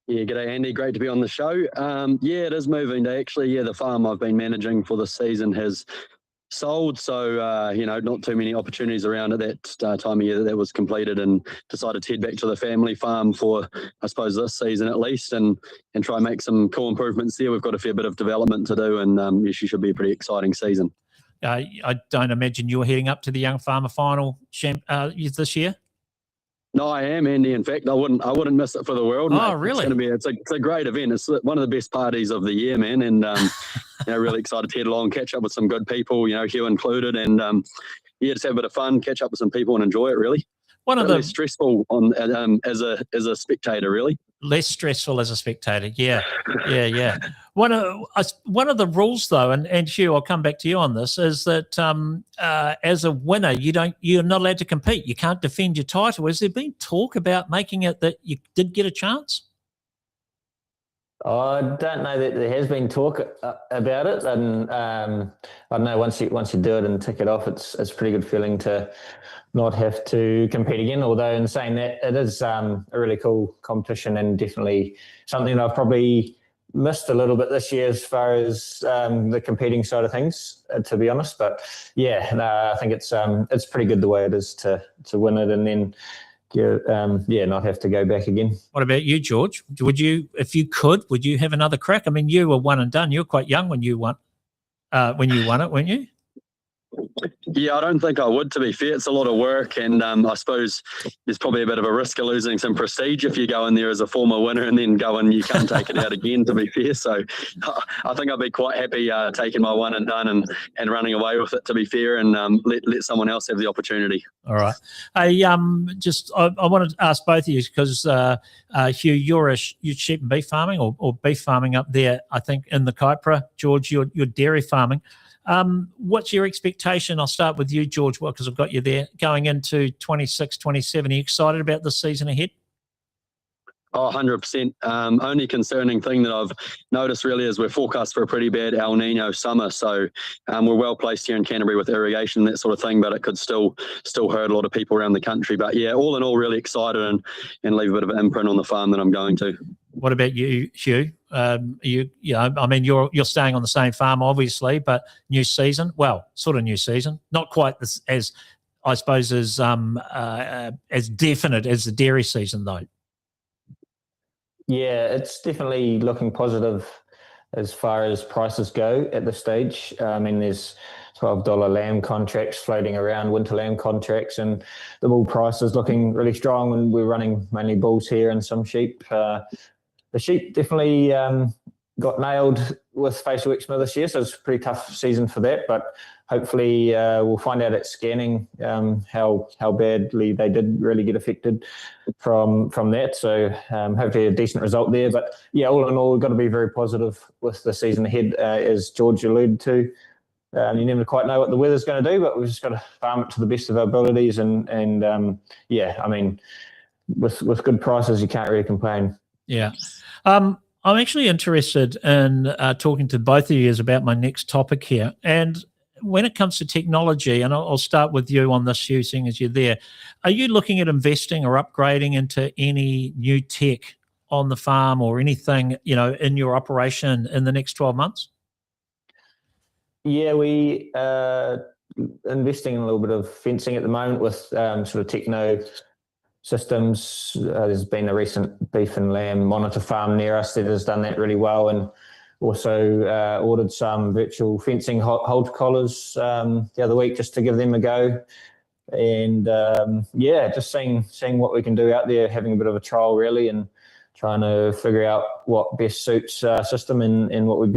Speaker 19: Yeah, g'day, Andy. Great to be on the show. It is moving day. Actually, the farm I've been managing for the season has sold, so not too many opportunities around at that time of year that was completed, and decided to head back to the family farm for, I suppose, this season at least, and try and make some cool improvements there. We've got a fair bit of development to do, and it should be a pretty exciting season.
Speaker 2: I don't imagine you're heading up to the Young Farmer Final this year?
Speaker 19: No, I am, Andy. In fact, I wouldn't miss it for the world.
Speaker 2: Oh,
Speaker 19: mate.
Speaker 2: really?
Speaker 19: It's a great event. It's one of the best parties of the year, man. And really excited to head along, catch up with some good people, Hugh included, and just have a bit of fun, catch up with some people, and enjoy it. Really. One of the less stressful as a spectator, really.
Speaker 2: Less stressful as a spectator, yeah. One of the rules, though, and Hugh, I'll come back to you on this, is that as a winner, you're not allowed to compete. You can't defend your title. Has there been talk about making it that you did get a chance?
Speaker 18: I don't know that there has been talk about it, and I don't know, once you do it and tick it off, it's a pretty good feeling to not have to compete again. Although in saying that, it is a really cool competition, and definitely something that I've probably missed a little bit this year as far as the competing side of things, to be honest. But I think it's pretty good the way it is to win it, and then not have to go back again.
Speaker 2: What about you, George? Would you, if you could, would you have another crack? I mean, you were one and done. You were quite young when you won it, weren't you?
Speaker 19: Yeah, I don't think I would, to be fair. It's a lot of work, and I suppose there's probably a bit of a risk of losing some prestige if you go in there as a former winner and then go and you can't take it out again, to be fair. So I think I'd be quite happy taking my one and done and running away with it, to be fair, and let someone else have the opportunity.
Speaker 2: All right. I wanted to ask both of you because, Hugh, you're sheep and beef farming or beef farming up there, I think, in the Kaipara. George, you're dairy farming. What's your expectation? I'll start with you, George, because I've got you there. Going into 26, 27, are you excited about this season ahead?
Speaker 19: Oh, 100%. Only concerning thing that I've noticed really is we're forecast for a pretty bad El Nino summer. So we're well placed here in Canterbury with irrigation and that sort of thing, but it could still hurt a lot of people around the country. But yeah, all in all, really excited and leave a bit of an imprint on the farm that I'm going to. What about you, Hugh? I mean, you're staying on the same farm, obviously, but new season. Well, sort of new season, not quite as I suppose as definite as the dairy season, though.
Speaker 18: Yeah, it's definitely looking positive as far as prices go at this stage. I mean, there's $12 lamb contracts floating around, winter lamb contracts, and the bull price is looking really strong, and we're running mainly bulls here and some sheep. The sheep definitely got nailed with facial eczema this year, so it's a pretty tough season for that, but hopefully we'll find out at scanning how badly they did really get affected from that. So hopefully a decent result there. But yeah, all in all, we've got to be very positive with the season ahead, as George alluded to. You never quite know what the weather's going to do, but we've just got to farm it to the best of our abilities. And yeah, I mean, with good prices, you can't really complain.
Speaker 2: Yeah. I'm actually interested in talking to both of you about my next topic here. And when it comes to technology, and I'll start with you on this, Hugh, seeing as you're there, are you looking at investing or upgrading into any new tech on the farm or anything, in your operation in the next 12 months?
Speaker 18: Yeah, we investing in a little bit of fencing at the moment with sort of techno systems. There's been a recent beef and lamb monitor farm near us that has done that really well, and also ordered some virtual fencing hold collars the other week just to give them a go. And yeah, just seeing what we can do out there, having a bit of a trial really, and trying to figure out what best suits our system and what we'd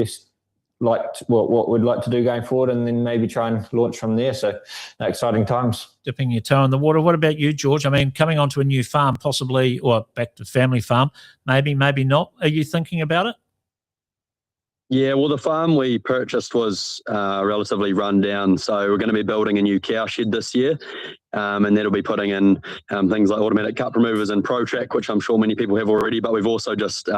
Speaker 18: like to do going forward, and then maybe try and launch from there. So exciting times. Dipping your toe in the water. What about you, George? I mean, coming onto a new farm possibly, or back to family farm, maybe not. Are you thinking about it?
Speaker 19: Yeah, well, the farm we purchased was relatively run down, so we're going to be building a new cow shed this year, and that'll be putting in things like automatic cup removers and ProTrack, which I'm sure many people have already, but we've also just,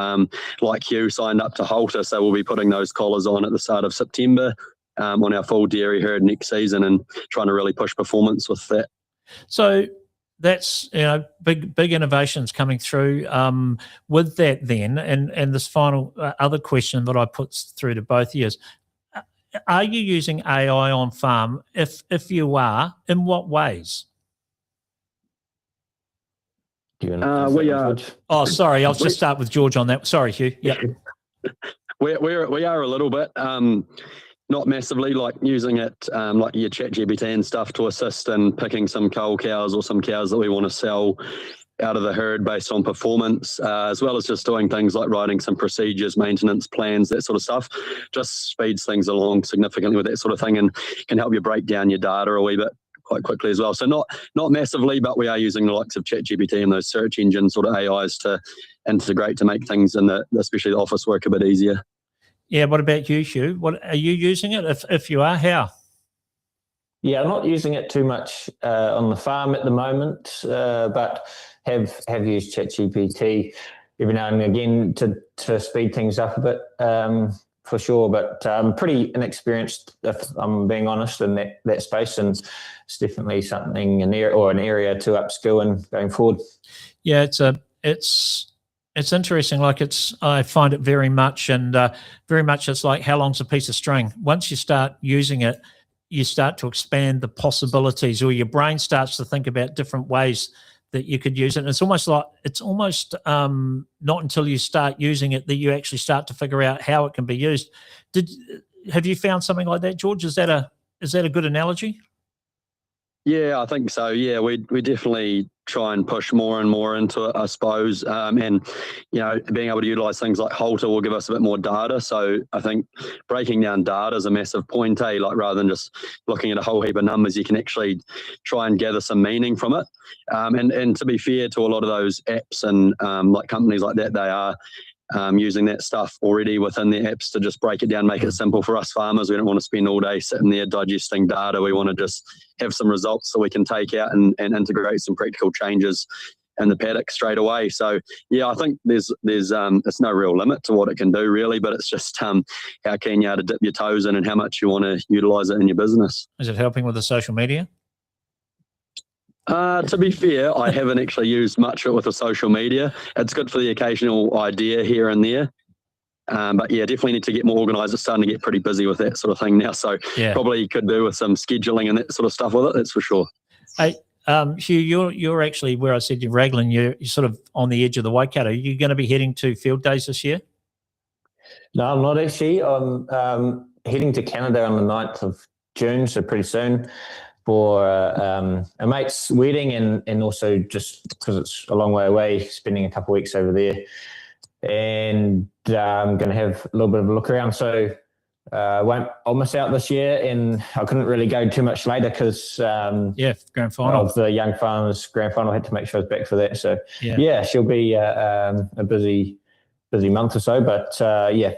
Speaker 19: like Hugh, signed up to halter, so we'll be putting those collars on at the start of September on our full dairy herd next season, and trying to really push performance with that. So that's big innovations coming through with that then. And this final other question that I put through to both of you is, are you using AI on farm? If you are, in what ways? We are.
Speaker 2: Oh, sorry, I'll just start with George on that. Sorry, Hugh. Yeah.
Speaker 19: We are a little bit. Not massively, like using it like your ChatGPT and stuff to assist in picking some cull cows or some cows that we want to sell out of the herd based on performance, as well as just doing things like writing some procedures, maintenance plans, that sort of stuff. Just speeds things along significantly with that sort of thing, and can help you break down your data a wee bit quite quickly as well. So not massively, but we are using the likes of ChatGPT and those search engine sort of AIs to integrate to make things in especially the office work a bit easier. Yeah, what about you, Hugh? What are you using it? If you are, how?
Speaker 18: Yeah, I'm not using it too much on the farm at the moment, but have used ChatGPT every now and again to speed things up a bit, for sure. But I'm pretty inexperienced, if I'm being honest, in that space, and it's definitely something an area to upskill in going forward. Yeah, it's interesting. Like I find it very much it's like how long's a piece of string. Once you start using it, you start to expand the possibilities, or your brain starts to think about different ways
Speaker 2: that you could use it. And it's almost not until you start using it that you actually start to figure out how it can be used. Have you found something like that, George? Is that a good analogy?
Speaker 19: Yeah, I think so. Yeah, we definitely try and push more and more into it, I suppose. And, being able to utilise things like Halter will give us a bit more data. So I think breaking down data is a massive point, like rather than just looking at a whole heap of numbers, you can actually try and gather some meaning from it. And to be fair to a lot of those apps and like companies like that, they are using that stuff already within their apps to just break it down, make it simple for us farmers. We don't want to spend all day sitting there digesting data. We want to just have some results so we can take out and integrate some practical changes in the paddock straight away. So yeah, I think there's it's no real limit to what it can do really, but it's just how keen you are to dip your toes in and how much you want to utilize it in your business.
Speaker 2: Is it helping with the social media?
Speaker 19: To be fair, I haven't actually used much of it with the social media. It's good for the occasional idea here and there. But yeah, definitely need to get more organised. It's starting to get pretty busy with that sort of thing now. So probably could do with some scheduling and that sort of stuff with it, that's for sure.
Speaker 2: Hey, Hugh, you're actually where I said you're Raglan, you're sort of on the edge of the Waikato. Are you going to be heading to field days this year?
Speaker 18: No, I'm not actually. I'm heading to Canada on the 9th of June, so pretty soon, for a mate's wedding and also just because it's a long way away, spending a couple of weeks over there. And I'm going to have a little bit of a look around. So I'll miss out this year, and I couldn't really go too much later because
Speaker 2: grand final
Speaker 18: of the Young Farmers Grand Final. I had to make sure I was back for that. So yeah she'll be a busy month or so, but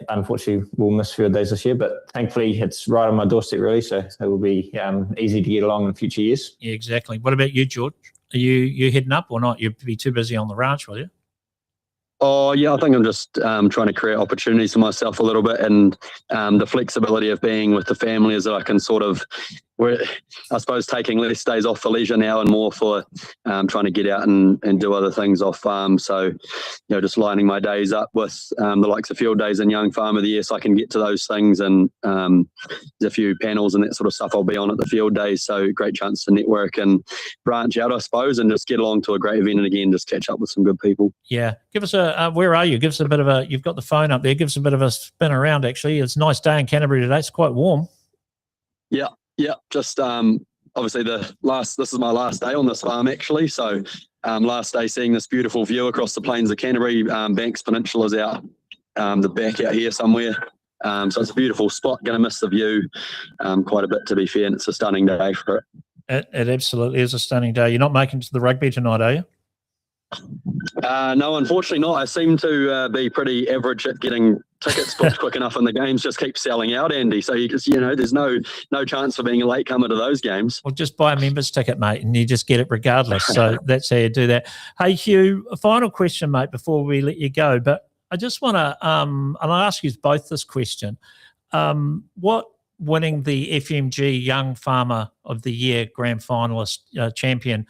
Speaker 18: unfortunately we'll miss field days this year, but thankfully it's right on my doorstep really, so it will be easy to get along in future years.
Speaker 2: Yeah, exactly. What about you, George? Are you heading up or not? You'd be too busy on the ranch, will you?
Speaker 19: Oh, yeah, I think I'm just trying to create opportunities for myself a little bit, and the flexibility of being with the family is that I can sort of, I suppose, taking less days off for leisure now and more for trying to get out and do other things off farm. So, just lining my days up with the likes of field days and Young Farm of the Year so I can get to those things. And there's a few panels and that sort of stuff I'll be on at the field days. So great chance to network and branch out, I suppose, and just get along to a great event and again, just catch up with some good people.
Speaker 2: Yeah. Give us where are you? Give us a bit of you've got the phone up there. Give us a bit of a spin around, actually. It's a nice day in Canterbury today. It's quite warm.
Speaker 19: Yeah, just obviously this is my last day on this farm actually. So last day seeing this beautiful view across the plains of Canterbury. Banks Peninsula is out the back out here somewhere. So it's a beautiful spot. Going to miss the view quite a bit, to be fair, and it's a stunning day for it.
Speaker 2: It absolutely is a stunning day. You're not making it to the rugby tonight, are you?
Speaker 19: No, unfortunately not. I seem to be pretty average at getting tickets booked quick enough, and the games just keep selling out, Andy. So there's no chance for being a late comer to those games.
Speaker 2: Well, just buy a member's ticket, mate, and you just get it regardless. So that's how you do that. Hey, Hugh, a final question, mate, before we let you go. But I just want to, and I'll ask you both this question: what winning the FMG Young Farmer of the Year Grand Finalist champion?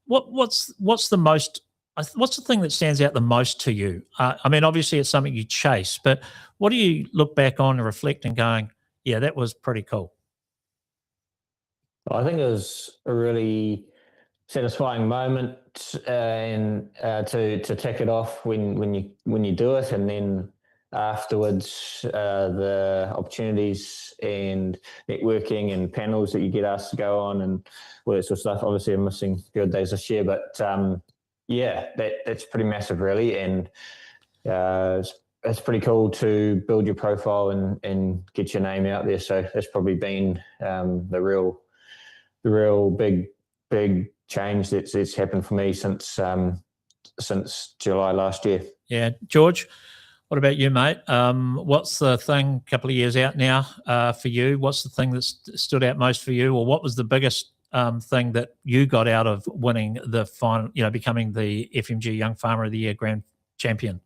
Speaker 2: What's the thing that stands out the most to you? I mean, obviously it's something you chase, but what do you look back on and reflect and going, yeah, that was pretty cool?
Speaker 18: I think it was a really satisfying moment and to tick it off when you do it, and then afterwards the opportunities and networking and panels that you get asked to go on and all that sort of stuff. Obviously I'm missing field days this year, but that's pretty massive really, and it's pretty cool to build your profile and get your name out there. So that's probably been the real big change that's happened for me since July last year.
Speaker 2: Yeah, George, what about you, mate? What's the thing, a couple of years out now for you? What's the thing that stood out most for you, or what was the biggest thing that you got out of winning the final, becoming the FMG Young Farmer of the Year Grand Champion?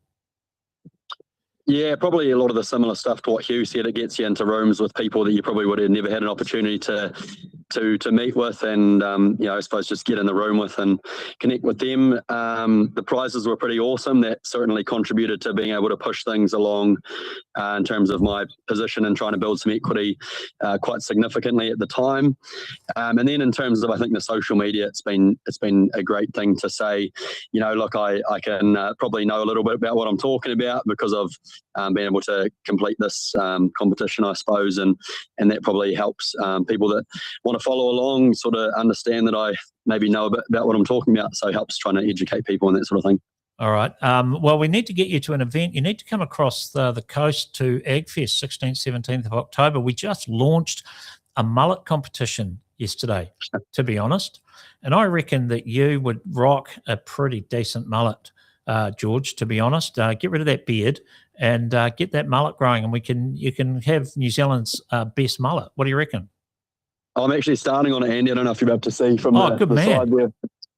Speaker 19: Yeah, probably a lot of the similar stuff to what Hugh said. It gets you into rooms with people that you probably would have never had an opportunity to to meet with and, I suppose just get in the room with and connect with them. The prizes were pretty awesome. That certainly contributed to being able to push things along in terms of my position and trying to build some equity quite significantly at the time. And then in terms of, I think, the social media, it's been a great thing to say, look, I can probably know a little bit about what I'm talking about because of being able to complete this competition, I suppose, and that probably helps people that want to follow along sort of understand that I maybe know a bit about what I'm talking about, so it helps trying to educate people and that sort of thing.
Speaker 2: All right. Well, we need to get you to an event. You need to come across the coast to AgFest, 16th, 17th of October. We just launched a mullet competition yesterday, to be honest, and I reckon that you would rock a pretty decent mullet, George, to be honest. Get rid of that beard and get that mullet growing, and you can have New Zealand's best mullet. What do you reckon?
Speaker 19: I'm actually starting on it, Andy. I don't know if you're able to see from the side. We're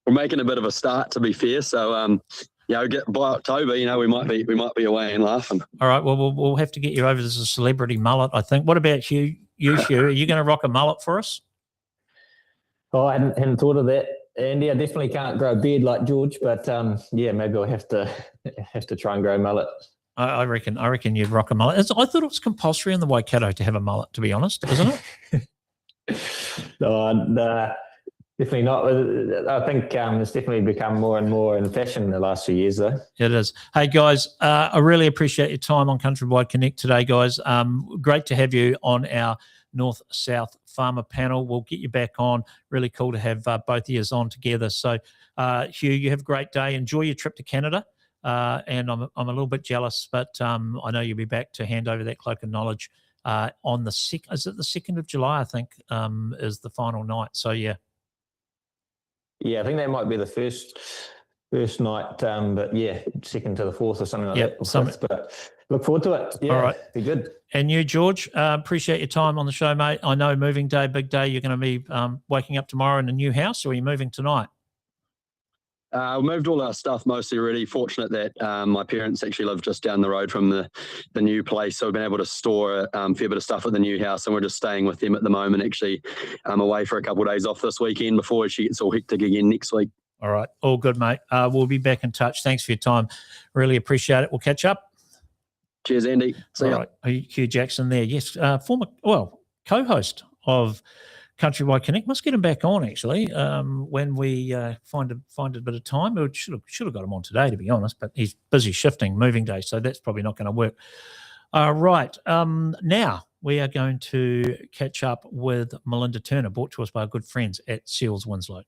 Speaker 19: making a bit of a start, to be fair. So, by October, we might be away and laughing.
Speaker 2: All right. Well, we'll have to get you over as a celebrity mullet, I think. What about Hugh? Hugh, are you going to rock a mullet for us?
Speaker 18: Oh, I hadn't thought of that, Andy. I definitely can't grow a beard like George, but maybe I'll have to try and grow a mullet.
Speaker 2: I reckon you'd rock a mullet. I thought it was compulsory in the Waikato to have a mullet, to be honest, isn't it?
Speaker 18: No, definitely not. I think it's definitely become more and more in fashion in the last few years, though.
Speaker 2: It is. Hey, guys, I really appreciate your time on Countrywide Connect today, guys. Great to have you on our North-South Farmer panel. We'll get you back on. Really cool to have both of you on together. So, Hugh, you have a great day. Enjoy your trip to Canada. And I'm a little bit jealous, but I know you'll be back to hand over that cloak of knowledge on the 2nd of July, I think, is the final night. So, yeah.
Speaker 18: Yeah, I think that might be the first night, but yeah, 2nd to the 4th or something like that. But look forward to it. Yeah,
Speaker 2: all right.
Speaker 18: Be good.
Speaker 2: And you, George, appreciate your time on the show, mate. I know moving day, big day. You're going to be waking up tomorrow in a new house, or are you moving tonight?
Speaker 19: We moved all our stuff mostly already. Fortunate that my parents actually live just down the road from the new place, so we've been able to store a fair bit of stuff at the new house, and we're just staying with them at the moment. Actually, I'm away for a couple of days off this weekend before she gets all hectic again next week.
Speaker 2: All right, all good, mate. We'll be back in touch. Thanks for your time. Really appreciate it. We'll catch up.
Speaker 19: Cheers, Andy. See ya.
Speaker 2: All right, Hugh Jackson there. Yes, former co-host of Countrywide Connect. Must get him back on, actually, when we find a bit of time. We should have got him on today, to be honest, but he's busy shifting, moving day, so that's probably not going to work. Right. Now we are going to catch up with Melinda Turner, brought to us by our good friends at Seals Winslow.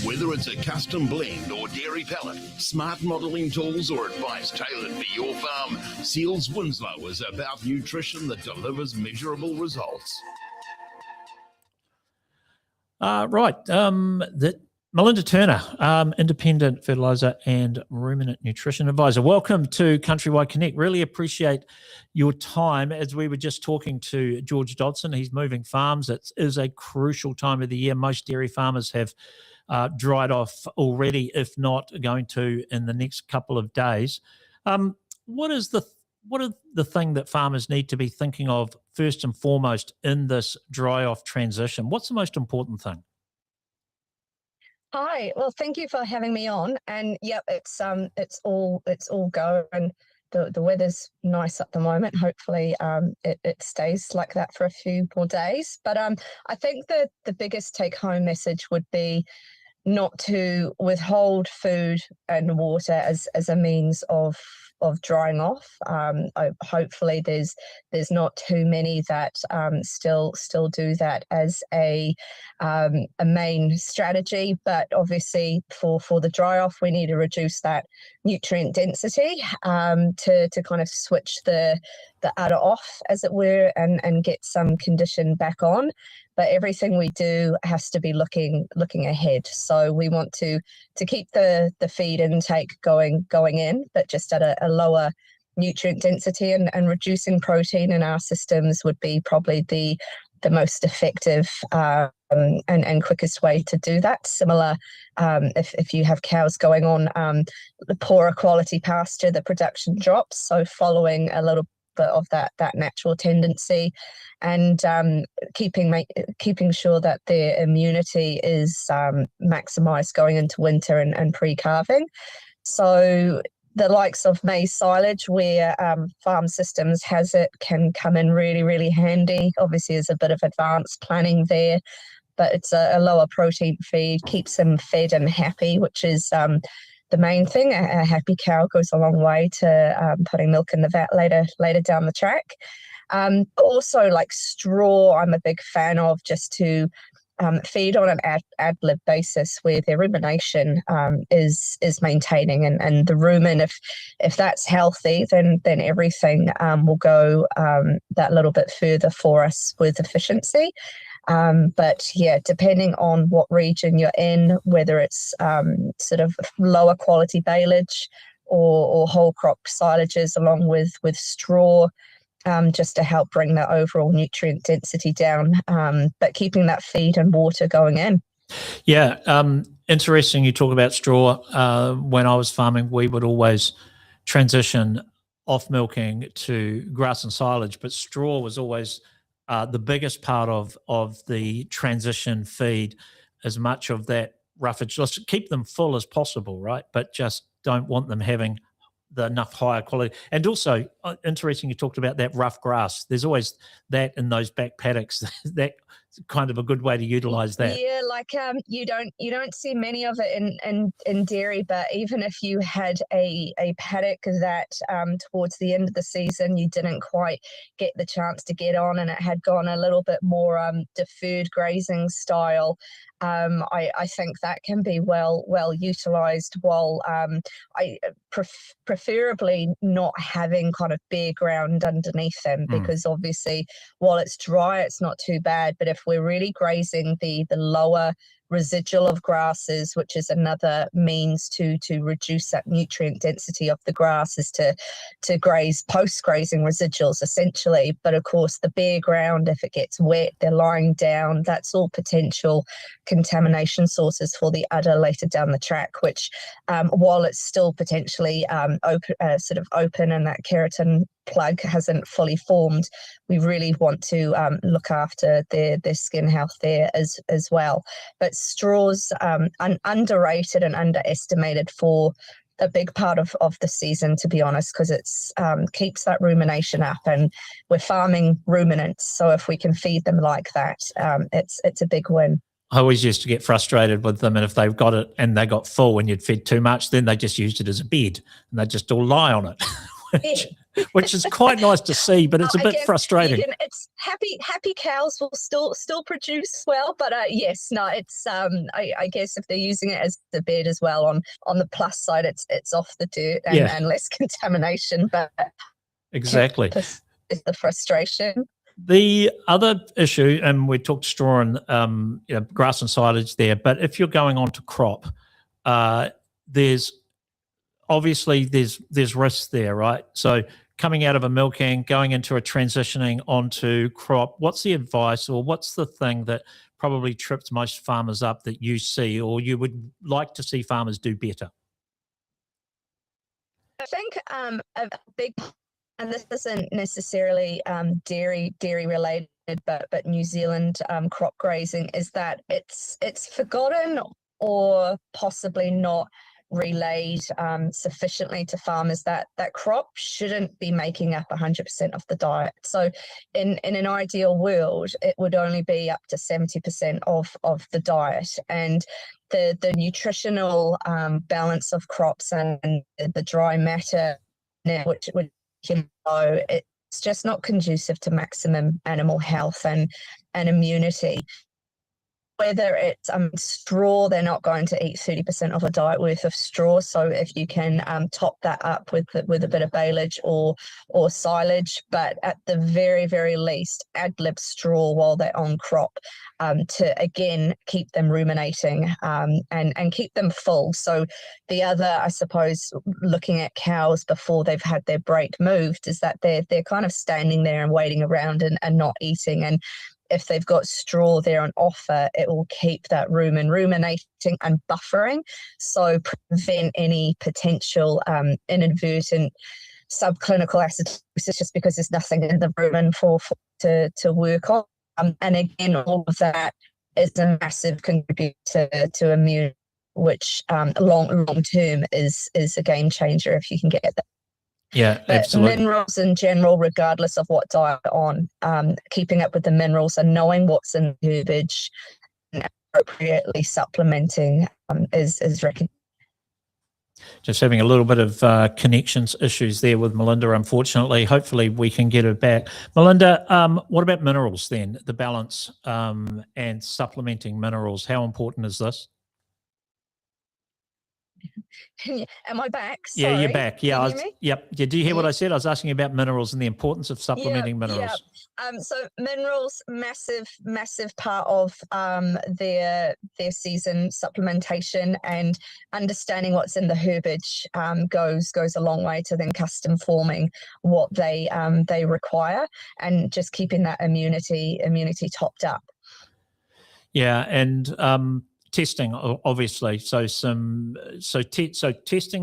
Speaker 1: Whether it's a custom blend or dairy pellet, smart modelling tools or advice tailored for your farm, Seals Winslow is about nutrition that delivers measurable results.
Speaker 2: Melinda Turner, independent fertiliser and ruminant nutrition advisor. Welcome to Countrywide Connect. Really appreciate your time. As we were just talking to George Dodson, he's moving farms. It is a crucial time of the year. Most dairy farmers have dried off already, if not going to in the next couple of days. What are the thing that farmers need to be thinking of first and foremost in this dry off transition? What's the most important thing?
Speaker 20: Hi, well, thank you for having me on. And yep, it's all go, and the weather's nice at the moment. Hopefully, it stays like that for a few more days. But I think that the biggest take-home message would be not to withhold food and water as a means of drying off. Hopefully there's not too many that still do that as a main strategy, but obviously for the dry off we need to reduce that nutrient density to kind of switch the udder off, as it were, and get some condition back on. But everything we do has to be looking ahead. So we want to keep the feed intake going in, but just at a lower nutrient density, and reducing protein in our systems would be probably the most effective and quickest way to do that. Similar, if you have cows going on the poorer quality pasture, the production drops. So following a little bit of that natural tendency, and keeping sure that their immunity is maximised going into winter and pre-calving. So the likes of maize silage, where Farm Systems has it, can come in really, really handy. Obviously, there's a bit of advanced planning there, but it's a lower protein feed, keeps them fed and happy, which is the main thing. A happy cow goes a long way to putting milk in the vat later down the track. Also, like straw, I'm a big fan of, just to feed on an ad lib basis, where their rumination is maintaining, and the rumen, if that's healthy, then everything will go that little bit further for us with efficiency. But yeah, depending on what region you're in, whether it's sort of lower quality baleage or whole crop silages along with straw, just to help bring the overall nutrient density down, but keeping that feed and water going in.
Speaker 2: Yeah, interesting you talk about straw. When I was farming, we would always transition off milking to grass and silage, but straw was always the biggest part of the transition feed. As much of that roughage, let's keep them full as possible, right? But just don't want them having enough higher quality. And also, interesting, you talked about that rough grass. There's always that in those back paddocks. That kind of a good way to utilize that.
Speaker 20: Yeah, like you don't see many of it in dairy, but even if you had a paddock that towards the end of the season you didn't quite get the chance to get on, and it had gone a little bit more deferred grazing style, I think that can be well utilized, while I preferably not having kind of bare ground underneath them, because obviously while it's dry it's not too bad, but if we're really grazing the lower residual of grasses, which is another means to reduce that nutrient density of the grass, is to graze post-grazing residuals essentially. But of course the bare ground, if it gets wet, they're lying down, that's all potential contamination sources for the udder later down the track, which while it's still potentially open and that keratin plug hasn't fully formed, we really want to look after their skin health there as well. But straws underrated and underestimated for a big part of the season, to be honest, because it's keeps that rumination up, and we're farming ruminants, so if we can feed them like that, it's a big win.
Speaker 2: I always used to get frustrated with them, and if they've got it and they got full and you'd fed too much, then they just used it as a bed and they just all lie on it. Which is quite nice to see, but it's a bit frustrating.
Speaker 20: It's happy cows will still produce well, but yes, no, it's I guess if they're using it as the bed as well, on the plus side, it's off the dirt and less contamination. But
Speaker 2: exactly,
Speaker 20: is the frustration.
Speaker 2: The other issue, and we talked straw and grass and silage there, but if you're going on to crop, there's risks there, right? So coming out of a milking, going into a transitioning onto crop, what's the advice, or what's the thing that probably trips most farmers up that you see, or you would like to see farmers do better?
Speaker 20: I think a big, and this isn't necessarily dairy related, but New Zealand crop grazing, is that it's forgotten or possibly not relayed sufficiently to farmers that crop shouldn't be making up 100% of the diet. So in an ideal world, it would only be up to 70% of the diet, and the nutritional balance of crops and the dry matter, which it's just not conducive to maximum animal health and immunity. Whether it's straw, they're not going to eat 30% of a diet worth of straw. So if you can top that up with a bit of baleage or silage, but at the very, very least, ad lib straw while they're on crop, to again keep them ruminating and keep them full. So the other, I suppose, looking at cows before they've had their break moved, is that they're kind of standing there and waiting around and not eating. And if they've got straw there on offer, it will keep that ruminating and buffering, so prevent any potential inadvertent subclinical acidosis just because there's nothing in the rumen to work on. And again, all of that is a massive contributor to immune, which long term is a game changer if you can get that.
Speaker 2: Yeah,
Speaker 20: but
Speaker 2: absolutely.
Speaker 20: Minerals in general, regardless of what diet on, keeping up with the minerals and knowing what's in the herbage and appropriately supplementing is recommended.
Speaker 2: Just having a little bit of connections issues there with Melinda, unfortunately. Hopefully we can get her back. Melinda, what about minerals then, the balance and supplementing minerals? How important is this?
Speaker 20: Am I back?
Speaker 2: Yeah,
Speaker 20: Sorry.
Speaker 2: you're back. Yeah,
Speaker 20: Can you hear me?
Speaker 2: yep. Yeah, do you hear what I said? I was asking about minerals and the importance of supplementing minerals.
Speaker 20: Yeah. So minerals, massive part of their season supplementation, and understanding what's in the herbage goes a long way to then custom forming what they require, and just keeping that immunity topped up.
Speaker 2: Yeah, and testing, obviously. So testing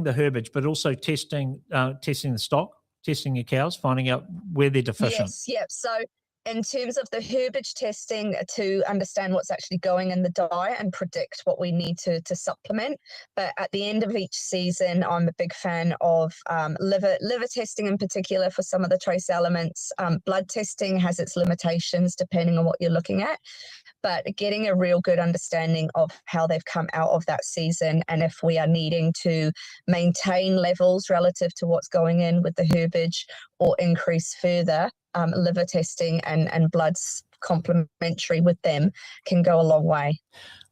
Speaker 2: the herbage, but also testing the stock, testing your cows, finding out where they're deficient.
Speaker 20: Yes, yep. So in terms of the herbage testing, to understand what's actually going in the diet and predict what we need to supplement. But at the end of each season, I'm a big fan of liver testing in particular for some of the trace elements. Blood testing has its limitations depending on what you're looking at. But getting a real good understanding of how they've come out of that season, and if we are needing to maintain levels relative to what's going in with the herbage or increase further, liver testing and bloods complementary with them can go a long way.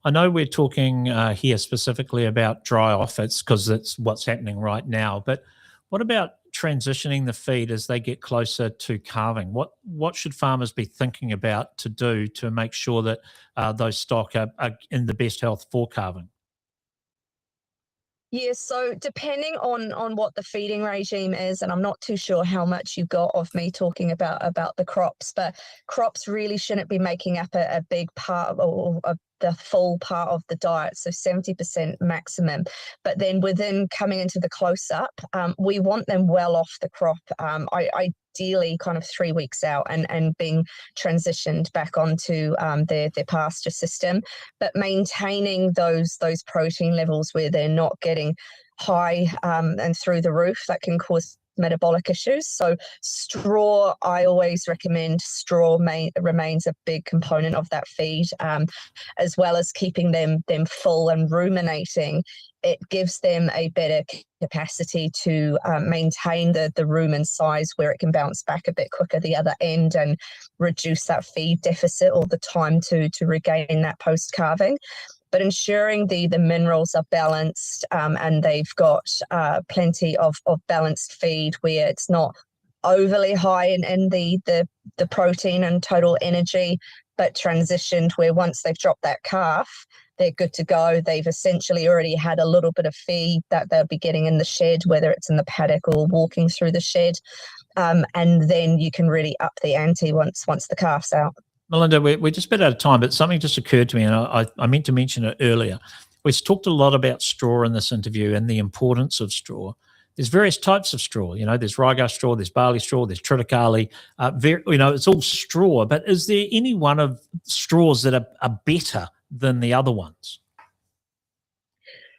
Speaker 2: I know we're talking here specifically about dry off, it's because it's what's happening right now, but what about transitioning the feed as they get closer to calving? What should farmers be thinking about to do to make sure that those stock are in the best health for calving?
Speaker 20: Yeah, so depending on what the feeding regime is, and I'm not too sure how much you got of me talking about the crops, but crops really shouldn't be making up a big part of the full part of the diet, so 70% maximum. But then within coming into the close-up, we want them well off the crop, ideally kind of 3 weeks out and being transitioned back onto their pasture system, but maintaining those protein levels where they're not getting high and through the roof. That can cause metabolic issues. So straw, I always recommend straw remains a big component of that feed, as well as keeping them full and ruminating. It gives them a better capacity to maintain the rumen size, where it can bounce back a bit quicker the other end and reduce that feed deficit or the time to regain that post-calving. But ensuring the minerals are balanced and they've got plenty of balanced feed where it's not overly high in the protein and total energy, but transitioned where once they've dropped that calf, they're good to go. They've essentially already had a little bit of feed that they'll be getting in the shed, whether it's in the paddock or walking through the shed. And then you can really up the ante once the calf's out.
Speaker 2: Melinda, we're just about out of time, but something just occurred to me, and I meant to mention it earlier. We've talked a lot about straw in this interview and the importance of straw. There's various types of straw. There's ryegrass straw, there's barley straw, there's triticale. It's all straw. But is there any one of straws that are better than the other ones?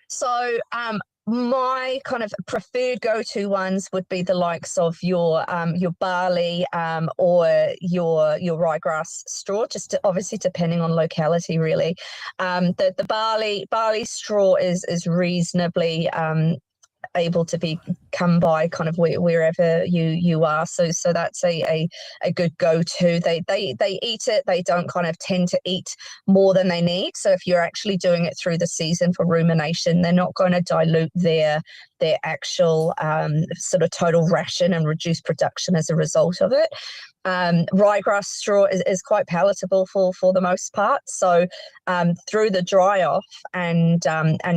Speaker 20: So my kind of preferred go-to ones would be the likes of your barley or your ryegrass straw, just obviously depending on locality, really. The barley straw is reasonably able to be come by kind of wherever you are, so that's a good go-to. They eat it. They don't kind of tend to eat more than they need, so if you're actually doing it through the season for rumination, they're not going to dilute their actual sort of total ration and reduce production as a result of it. Ryegrass straw is quite palatable for the most part. So through the dry off and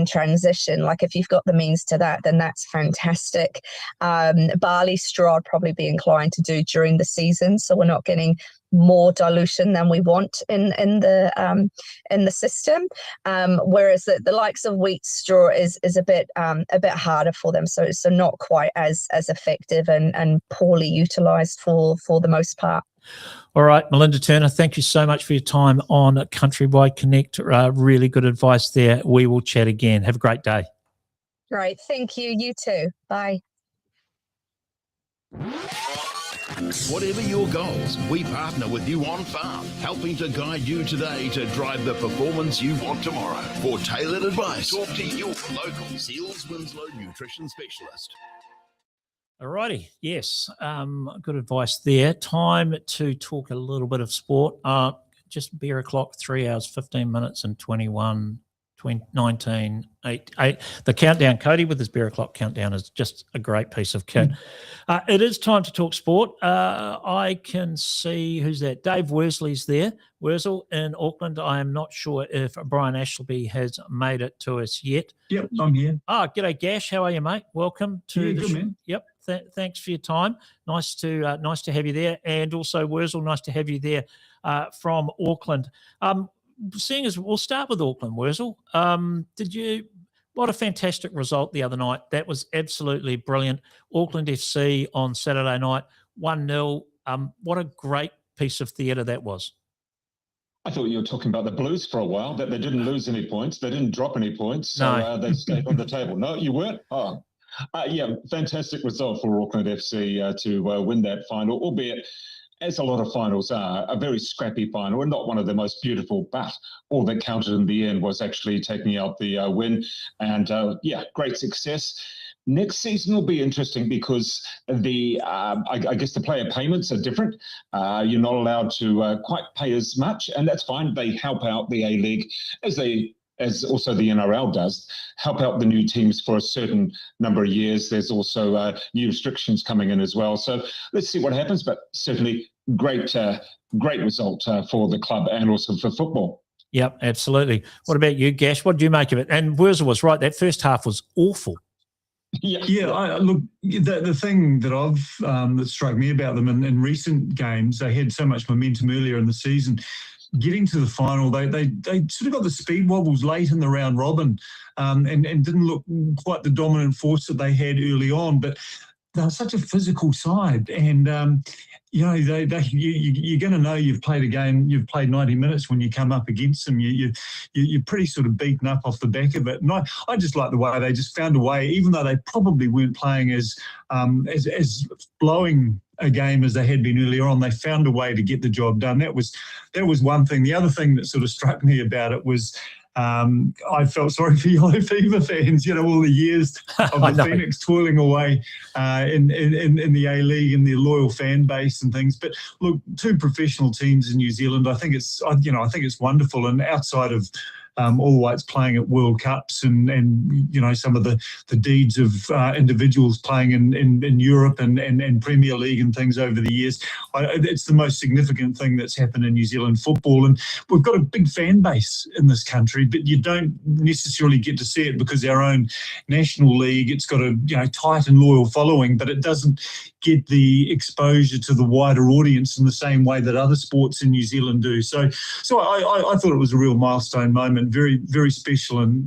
Speaker 20: transition, like if you've got the means to that, then that's fantastic. plastic. Barley straw I'd probably be inclined to do during the season, so we're not getting more dilution than we want in the system. Whereas the likes of wheat straw is a bit harder for them, so not quite as effective and poorly utilised for the most part.
Speaker 2: All right, Melinda Turner, thank you so much for your time on Countrywide Connect. Really good advice there. We will chat again. Have a great day.
Speaker 20: Great, thank you. You too. Bye.
Speaker 1: Whatever your goals, we partner with you on farm, helping to guide you today to drive the performance you want tomorrow. For tailored advice, talk to your local Seals Winslow nutrition specialist.
Speaker 2: Alrighty, yes, good advice there. Time to talk a little bit of sport. Just beer o'clock, 3 hours, 15 minutes and 21, 19, 8. The countdown, Cody, with his beer o'clock countdown is just a great piece of kit. It is time to talk sport. I can see, who's that? Dave Worsley's there. Wurzel in Auckland. I am not sure if Brian Ashleby has made it to us yet.
Speaker 21: Yep, I'm here.
Speaker 2: G'day, Gash. How are you, mate? Welcome to the
Speaker 21: good,
Speaker 2: show.
Speaker 21: man.
Speaker 2: Yep. Thanks for your time. Nice to have you there, and also Wurzel, nice to have you there from Auckland. Seeing as we'll start with Auckland, Wurzel. What a fantastic result the other night. That was absolutely brilliant. Auckland FC on Saturday night, 1-0. What a great piece of theatre that was.
Speaker 22: I thought you were talking about the Blues for a while, that they didn't lose any points. They didn't drop any points. So they stayed on the table. No, you weren't? Oh. Yeah, fantastic result for Auckland FC to win that final, albeit, as a lot of finals are, a very scrappy final and not one of the most beautiful, but all that counted in the end was actually taking out the win. And great success. Next season will be interesting because I guess the player payments are different. You're not allowed to quite pay as much, and that's fine. They help out the A-League as also the NRL does, help out the new teams for a certain number of years. There's also new restrictions coming in as well. So let's see what happens, but certainly great result for the club and also for football.
Speaker 2: Yep, absolutely. What about you, Gash? What do you make of it? And Wurzel was right. That first half was awful.
Speaker 21: Look, the thing that that struck me about them in recent games, they had so much momentum earlier in the season. Getting to the final, they sort of got the speed wobbles late in the round robin, and didn't look quite the dominant force that they had early on. But they're such a physical side, and you're going to know you've played a game, you've played 90 minutes when you come up against them. You're pretty sort of beaten up off the back of it. And I just like the way they just found a way, even though they probably weren't playing as blowing a game as they had been earlier on. They found a way to get the job done. That was one thing. The other thing that sort of struck me about it was I felt sorry for Yellow Fever fans, all the years of the Phoenix toiling away in the A-League and their loyal fan base and things. But look, two professional teams in New Zealand, I think it's wonderful. And outside of All Whites playing at World Cups and some of the deeds of individuals playing in Europe and Premier League and things over the years, it's the most significant thing that's happened in New Zealand football. And we've got a big fan base in this country, but you don't necessarily get to see it because our own national league, it's got a tight and loyal following, but it doesn't get the exposure to the wider audience in the same way that other sports in New Zealand do. So I thought it was a real milestone moment, very, very special, and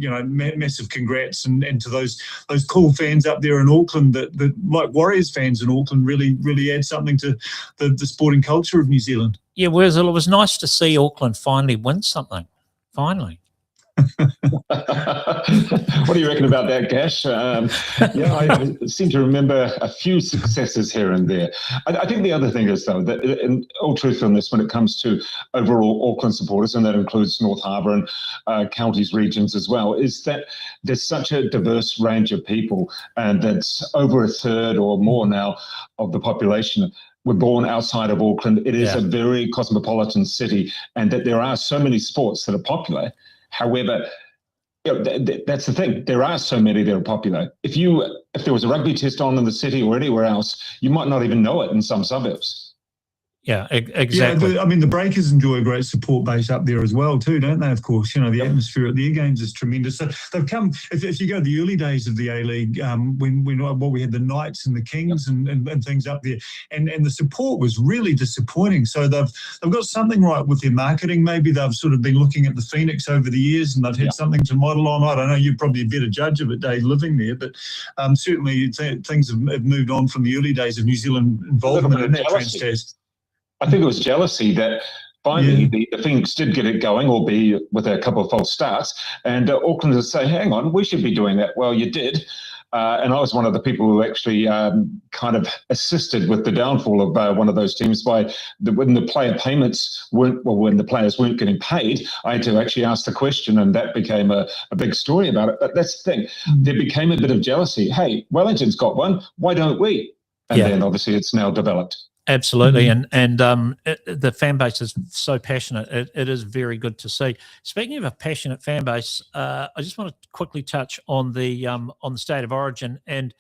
Speaker 21: massive congrats and to those cool fans up there in Auckland that like Warriors fans in Auckland really add something to the sporting culture of New Zealand.
Speaker 2: Yeah, Wurzel, it was nice to see Auckland finally win something. Finally.
Speaker 22: What do you reckon about that, Gash? I seem to remember a few successes here and there. I think the other thing is, though, that in all truthfulness, when it comes to overall Auckland supporters, and that includes North Harbour and counties, regions as well, is that there's such a diverse range of people, and that's over a third or more now of the population were born outside of Auckland. It is a very cosmopolitan city, and that there are so many sports that are popular. However, that's the thing. There are so many that are popular. If there was a rugby test on in the city or anywhere else, you might not even know it in some suburbs.
Speaker 2: Yeah, exactly.
Speaker 21: Yeah, the Breakers enjoy a great support base up there as well too, don't they? Of course, the atmosphere at their games is tremendous. So they've come. If you go to the early days of the A-League, when we had the Knights and the Kings and things up there, and the support was really disappointing. So they've got something right with their marketing. Maybe they've sort of been looking at the Phoenix over the years, and they've had something to model on. I don't know. You're probably a better judge of it, Dave, living there, but certainly things have moved on from the early days of New Zealand involvement in that Transcast.
Speaker 22: I think it was jealousy that finally the Phoenix did get it going, albeit with a couple of false starts. And Auckland would say, hang on, we should be doing that. Well, you did. And I was one of the people who actually kind of assisted with the downfall of one of those teams by when the player payments when the players weren't getting paid, I had to actually ask the question, and that became a big story about it. But that's the thing. There became a bit of jealousy. Hey, Wellington's got one. Why don't we? And then obviously it's now developed.
Speaker 2: Absolutely, and the fan base is so passionate. It is very good to see. Speaking of a passionate fan base, I just want to quickly touch on the State of Origin, and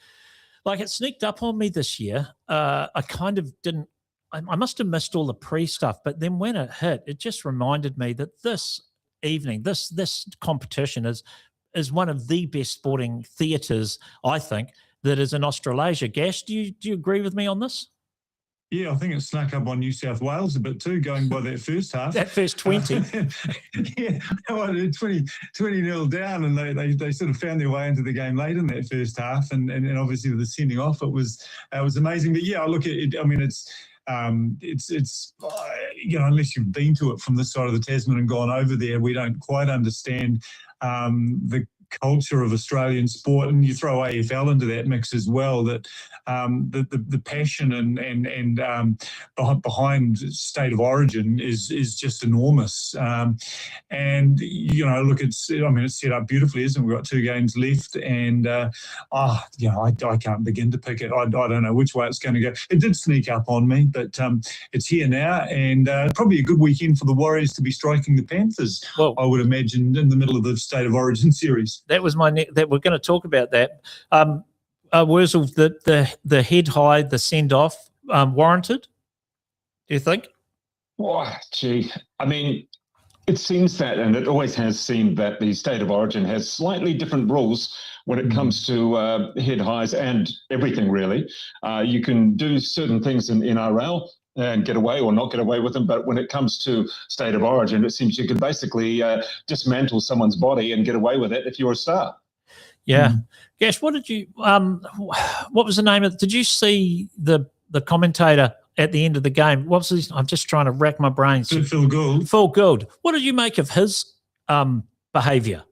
Speaker 2: like it sneaked up on me this year. I kind of didn't. I must have missed all the pre-stuff, but then when it hit, it just reminded me that this evening, this competition is one of the best sporting theatres, I think, that is in Australasia. Gash, do you agree with me on this?
Speaker 21: Yeah, I think it snuck up on New South Wales a bit too, going by that first half.
Speaker 2: That first 20.
Speaker 21: Yeah, 20-0 down, and they sort of found their way into the game late in that first half, and obviously with the sending off, it was amazing. But yeah, I look at it. I mean, it's unless you've been to it from this side of the Tasman and gone over there, we don't quite understand the culture of Australian sport, and you throw AFL into that mix as well. That the passion and behind State of Origin is just enormous. And look, it's set up beautifully, isn't it? We've got 2 games left, and I can't begin to pick it. I don't know which way it's going to go. It did sneak up on me, but it's here now, and probably a good weekend for the Warriors to be striking the Panthers. Well, I would imagine in the middle of the State of Origin series.
Speaker 2: That was that we're going to talk about that. Wurzel, the head high, the send off, warranted? Do you think?
Speaker 22: Oh, gee, I mean, it seems that, and it always has seemed that the State of Origin has slightly different rules when it comes to head highs and everything really. You can do certain things in NRL and get away or not get away with them. But when it comes to State of Origin, it seems you can basically dismantle someone's body and get away with it if you're a star.
Speaker 2: Yeah. Gash, what did you what was the name of did you see the commentator at the end of the game? What was his, I'm just trying to rack my brains.
Speaker 21: Phil Gould.
Speaker 2: Phil Gould. What did you make of his behaviour?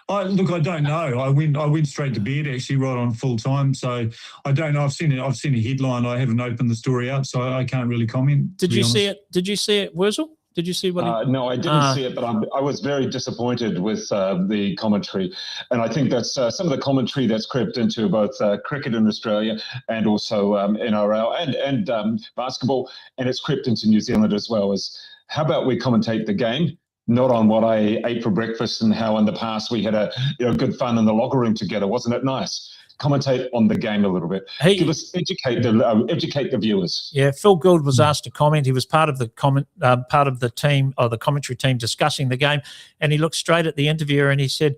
Speaker 21: Look, I don't know. I went straight to bed actually, right on full time. So I don't know. I've seen a headline. I haven't opened the story up, so I can't really comment.
Speaker 2: Did you see it? Did you see it, Wurzel? Did you see what?
Speaker 22: No, I didn't see it, but I was very disappointed with the commentary, and I think that's some of the commentary that's crept into both cricket in Australia and also NRL and basketball, and it's crept into New Zealand as well. Is how about we commentate the game? Not on what I ate for breakfast and how in the past we had a good fun in the locker room together. Wasn't it nice? Commentate on the game a little bit. Give us educate the viewers.
Speaker 2: Yeah, Phil Gould was asked to comment. He was part of the team or the commentary team discussing the game, and he looked straight at the interviewer and he said,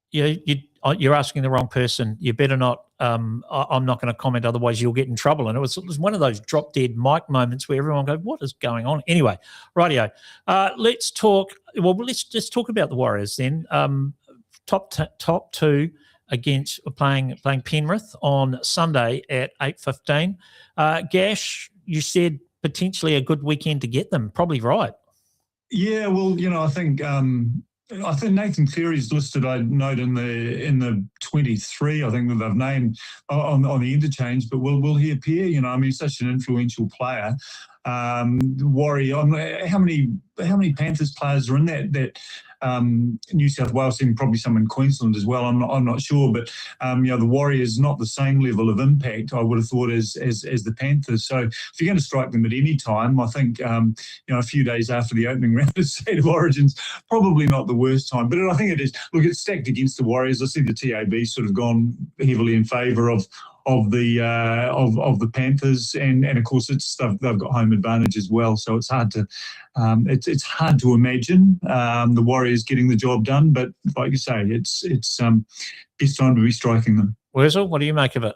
Speaker 2: "You're asking the wrong person. You better not. I'm not going to comment, otherwise you'll get in trouble." And it was one of those drop dead mic moments where everyone goes, "What is going on?" Anyway, rightio. Let's talk. Well, let's just talk about the Warriors then. Top two against playing Penrith on Sunday at 8:15. Gash, you said potentially a good weekend to get them. Probably right.
Speaker 21: Yeah, well, I think Nathan Cleary's listed. I note in the 23. I think that they've named on the interchange, but will he appear? He's such an influential player. Warrior. How many Panthers players are in that New South Wales team? Probably some in Queensland as well. I'm not sure, but the Warriors not the same level of impact I would have thought as the Panthers. So if you're going to strike them at any time, I think a few days after the opening round of State of Origin's probably not the worst time. But I think it is. Look, it's stacked against the Warriors. I see the TAB sort of gone heavily in favour of of the Panthers, and of course they've got home advantage as well. So it's hard to imagine the Warriors getting the job done. But like you say, it's best time to be striking them.
Speaker 2: Wurzel, what do you make of it?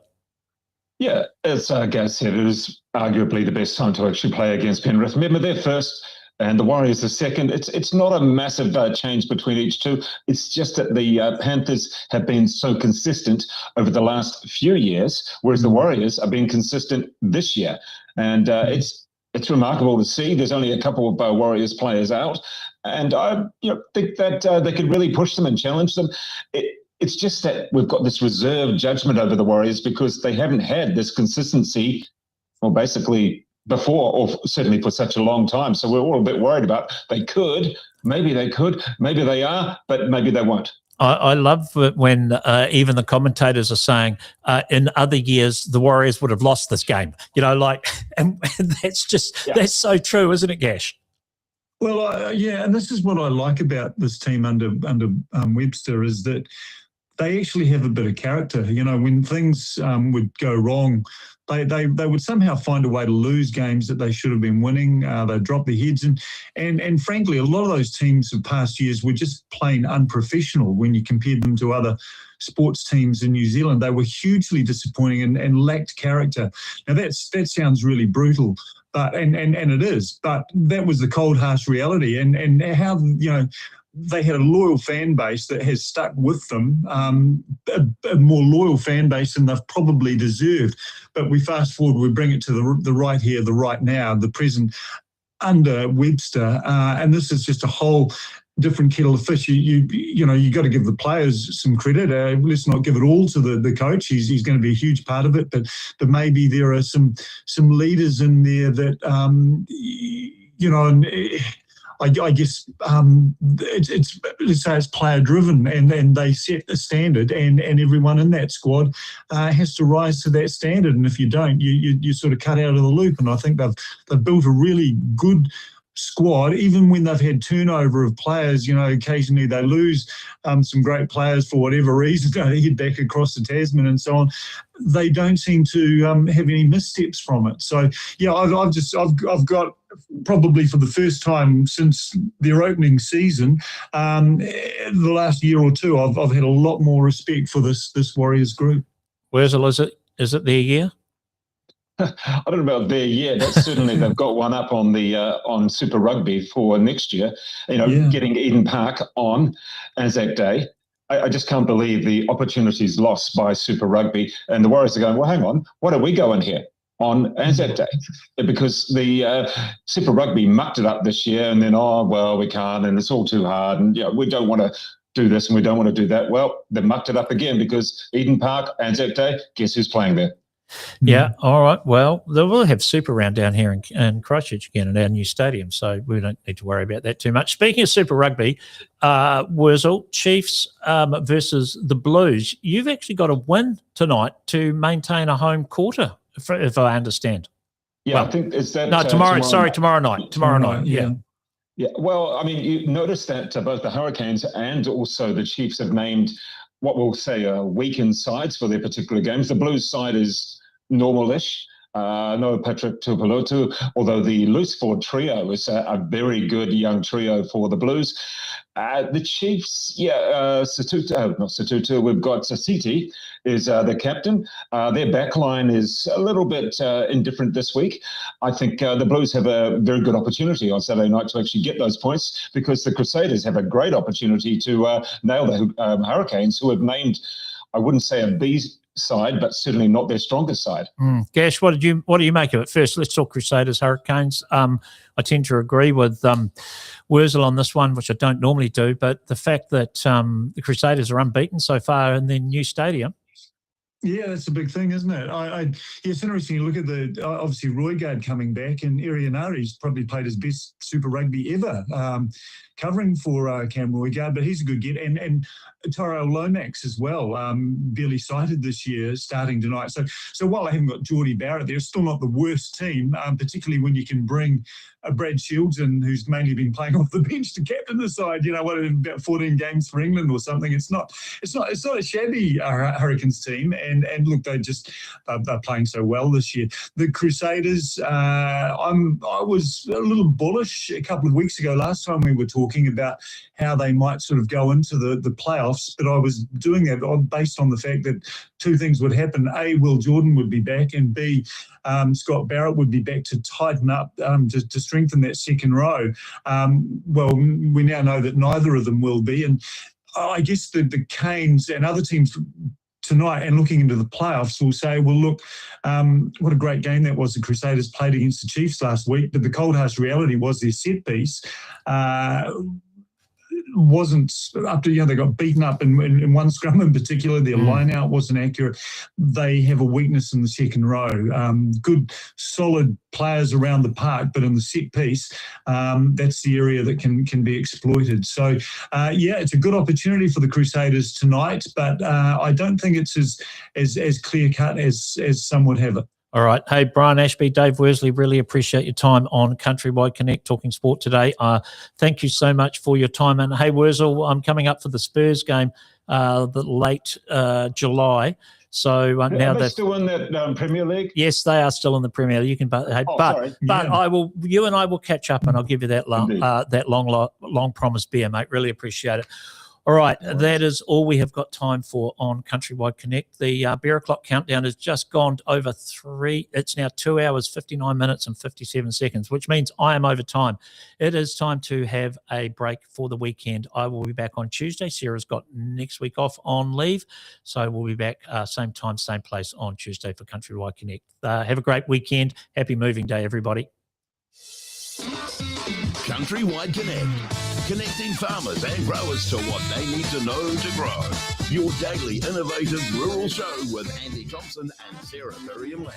Speaker 22: Yeah, as Gaz said, it is arguably the best time to actually play against Penrith. Remember, they're first and the Warriors are second. It's not a massive change between each two. It's just that the Panthers have been so consistent over the last few years, whereas the Warriors are being consistent this year. And it's remarkable to see. There's only a couple of Warriors players out, and I think that they could really push them and challenge them. It's just that we've got this reserved judgment over the Warriors because they haven't had this consistency, well, basically before, or certainly for such a long time. So we're all a bit worried about maybe they are, but maybe they won't.
Speaker 2: I love it when even the commentators are saying in other years the Warriors would have lost this game. And that's so true, isn't it, Gash?
Speaker 21: Well, yeah, and this is what I like about this team under Webster is that they actually have a bit of character. When things would go wrong, they would somehow find a way to lose games that they should have been winning. They'd drop their heads, and frankly, a lot of those teams of past years were just plain unprofessional when you compared them to other sports teams in New Zealand. They were hugely disappointing and lacked character. Now that sounds really brutal, but and it is, but that was the cold, harsh reality, and how they had a loyal fan base that has stuck with them, a more loyal fan base than they've probably deserved. But we fast forward, we bring it to the right here, the right now, the present under Webster, and this is just a whole different kettle of fish. You got to give the players some credit. Let's not give it all to the coach. He's going to be a huge part of it, but maybe there are some leaders in there that I guess it's let's say it's player driven, and they set the standard, and everyone in that squad has to rise to that standard. And if you don't, you sort of cut out of the loop. And I think they've built a really good squad, even when they've had turnover of players. Occasionally they lose some great players for whatever reason. They head back across the Tasman and so on. They don't seem to have any missteps from it. So yeah, I've got probably for the first time since their opening season, the last year or two, I've had a lot more respect for this Warriors group.
Speaker 2: Wurzel, is it their year?
Speaker 22: I don't know about their year. That's certainly they've got one up on the on Super Rugby for next year. Getting Eden Park on Anzac Day. I just can't believe the opportunities lost by Super Rugby, and the Warriors are going, well, hang on, why don't we go in here on Anzac Day? Because the Super Rugby mucked it up this year, and then we can't, and it's all too hard, and we don't want to do this and we don't want to do that. Well, they mucked it up again because Eden Park, Anzac Day, guess who's playing there?
Speaker 2: Yeah, all right. Well, they will have Super Round down here in Christchurch again at our new stadium, so we don't need to worry about that too much. Speaking of Super Rugby, Wurzel, Chiefs versus the Blues, you've actually got a win tonight to maintain a home quarter, if I understand.
Speaker 22: Yeah, I think is that
Speaker 2: tomorrow night. Tomorrow night. Yeah.
Speaker 22: Yeah. Well, I mean, you notice that both the Hurricanes and also the Chiefs have named what we'll say weakened sides for their particular games. The Blues side is normal-ish. No Patrick Tuipulotu, although the Looseford trio is a very good young trio for the Blues. The Chiefs, not Satutu, we've got Sasiti is the captain. Their back line is a little bit indifferent this week. I think the Blues have a very good opportunity on Saturday night to actually get those points, because the Crusaders have a great opportunity to nail the Hurricanes, who have named, I wouldn't say a B side, but certainly not their strongest side.
Speaker 2: Gash, what do you make of it? First, let's talk Crusaders, Hurricanes. I tend to agree with Wurzel on this one, which I don't normally do, but the fact that the Crusaders are unbeaten so far in their new stadium.
Speaker 21: Yeah, that's a big thing, isn't it? It's interesting. You look at the obviously Roigard coming back, and Arianari's probably played his best Super Rugby ever, covering for Cam Roigard, but he's a good get. And Tyrell Lomax as well, barely sighted this year, starting tonight. So while I haven't got Geordie Barrett there, it's still not the worst team, particularly when you can bring Brad Shields in, who's mainly been playing off the bench, to captain the side. About 14 games for England or something. It's not a shabby Hurricanes team. And look, they're playing so well this year. The Crusaders, I was a little bullish a couple of weeks ago. Last time we were talking about how they might sort of go into the playoffs, but I was doing that based on the fact that two things would happen. A, Will Jordan would be back, and B, Scott Barrett would be back to tighten up, to strengthen that second row. Well, we now know that neither of them will be, and I guess the Canes and other teams tonight and looking into the playoffs will say, well, look, what a great game that was. The Crusaders played against the Chiefs last week, but the cold, harsh reality was their set piece wasn't up to, they got beaten up in one scrum in particular. Their line out wasn't accurate. They have a weakness in the second row. Good, solid players around the park, but in the set piece, that's the area that can be exploited. So, it's a good opportunity for the Crusaders tonight, but I don't think it's as clear-cut as some would have it.
Speaker 2: All right. Hey, Brian Ashby, Dave Worsley, really appreciate your time on Countrywide Connect talking sport today. Thank you so much for your time. And hey, Wurzel, I'm coming up for the Spurs game the late July. So now they're still in that Premier League. Yes, they are still in the Premier League. You can, but I will. You and I will catch up, and I'll give you that long promised beer, mate. Really appreciate it. All right, that is all we have got time for on Countrywide Connect. The beer o'clock countdown has just gone over 3. It's now 2 hours, 59 minutes and 57 seconds, which means I am over time. It is time to have a break for the weekend. I will be back on Tuesday. Sarah's got next week off on leave, so we'll be back same time, same place on Tuesday for Countrywide Connect. Have a great weekend. Happy moving day, everybody.
Speaker 1: Countrywide Connect. Connecting farmers and growers to what they need to know to grow. Your daily innovative rural show with Andy Thompson and Sarah Perry-Lamb.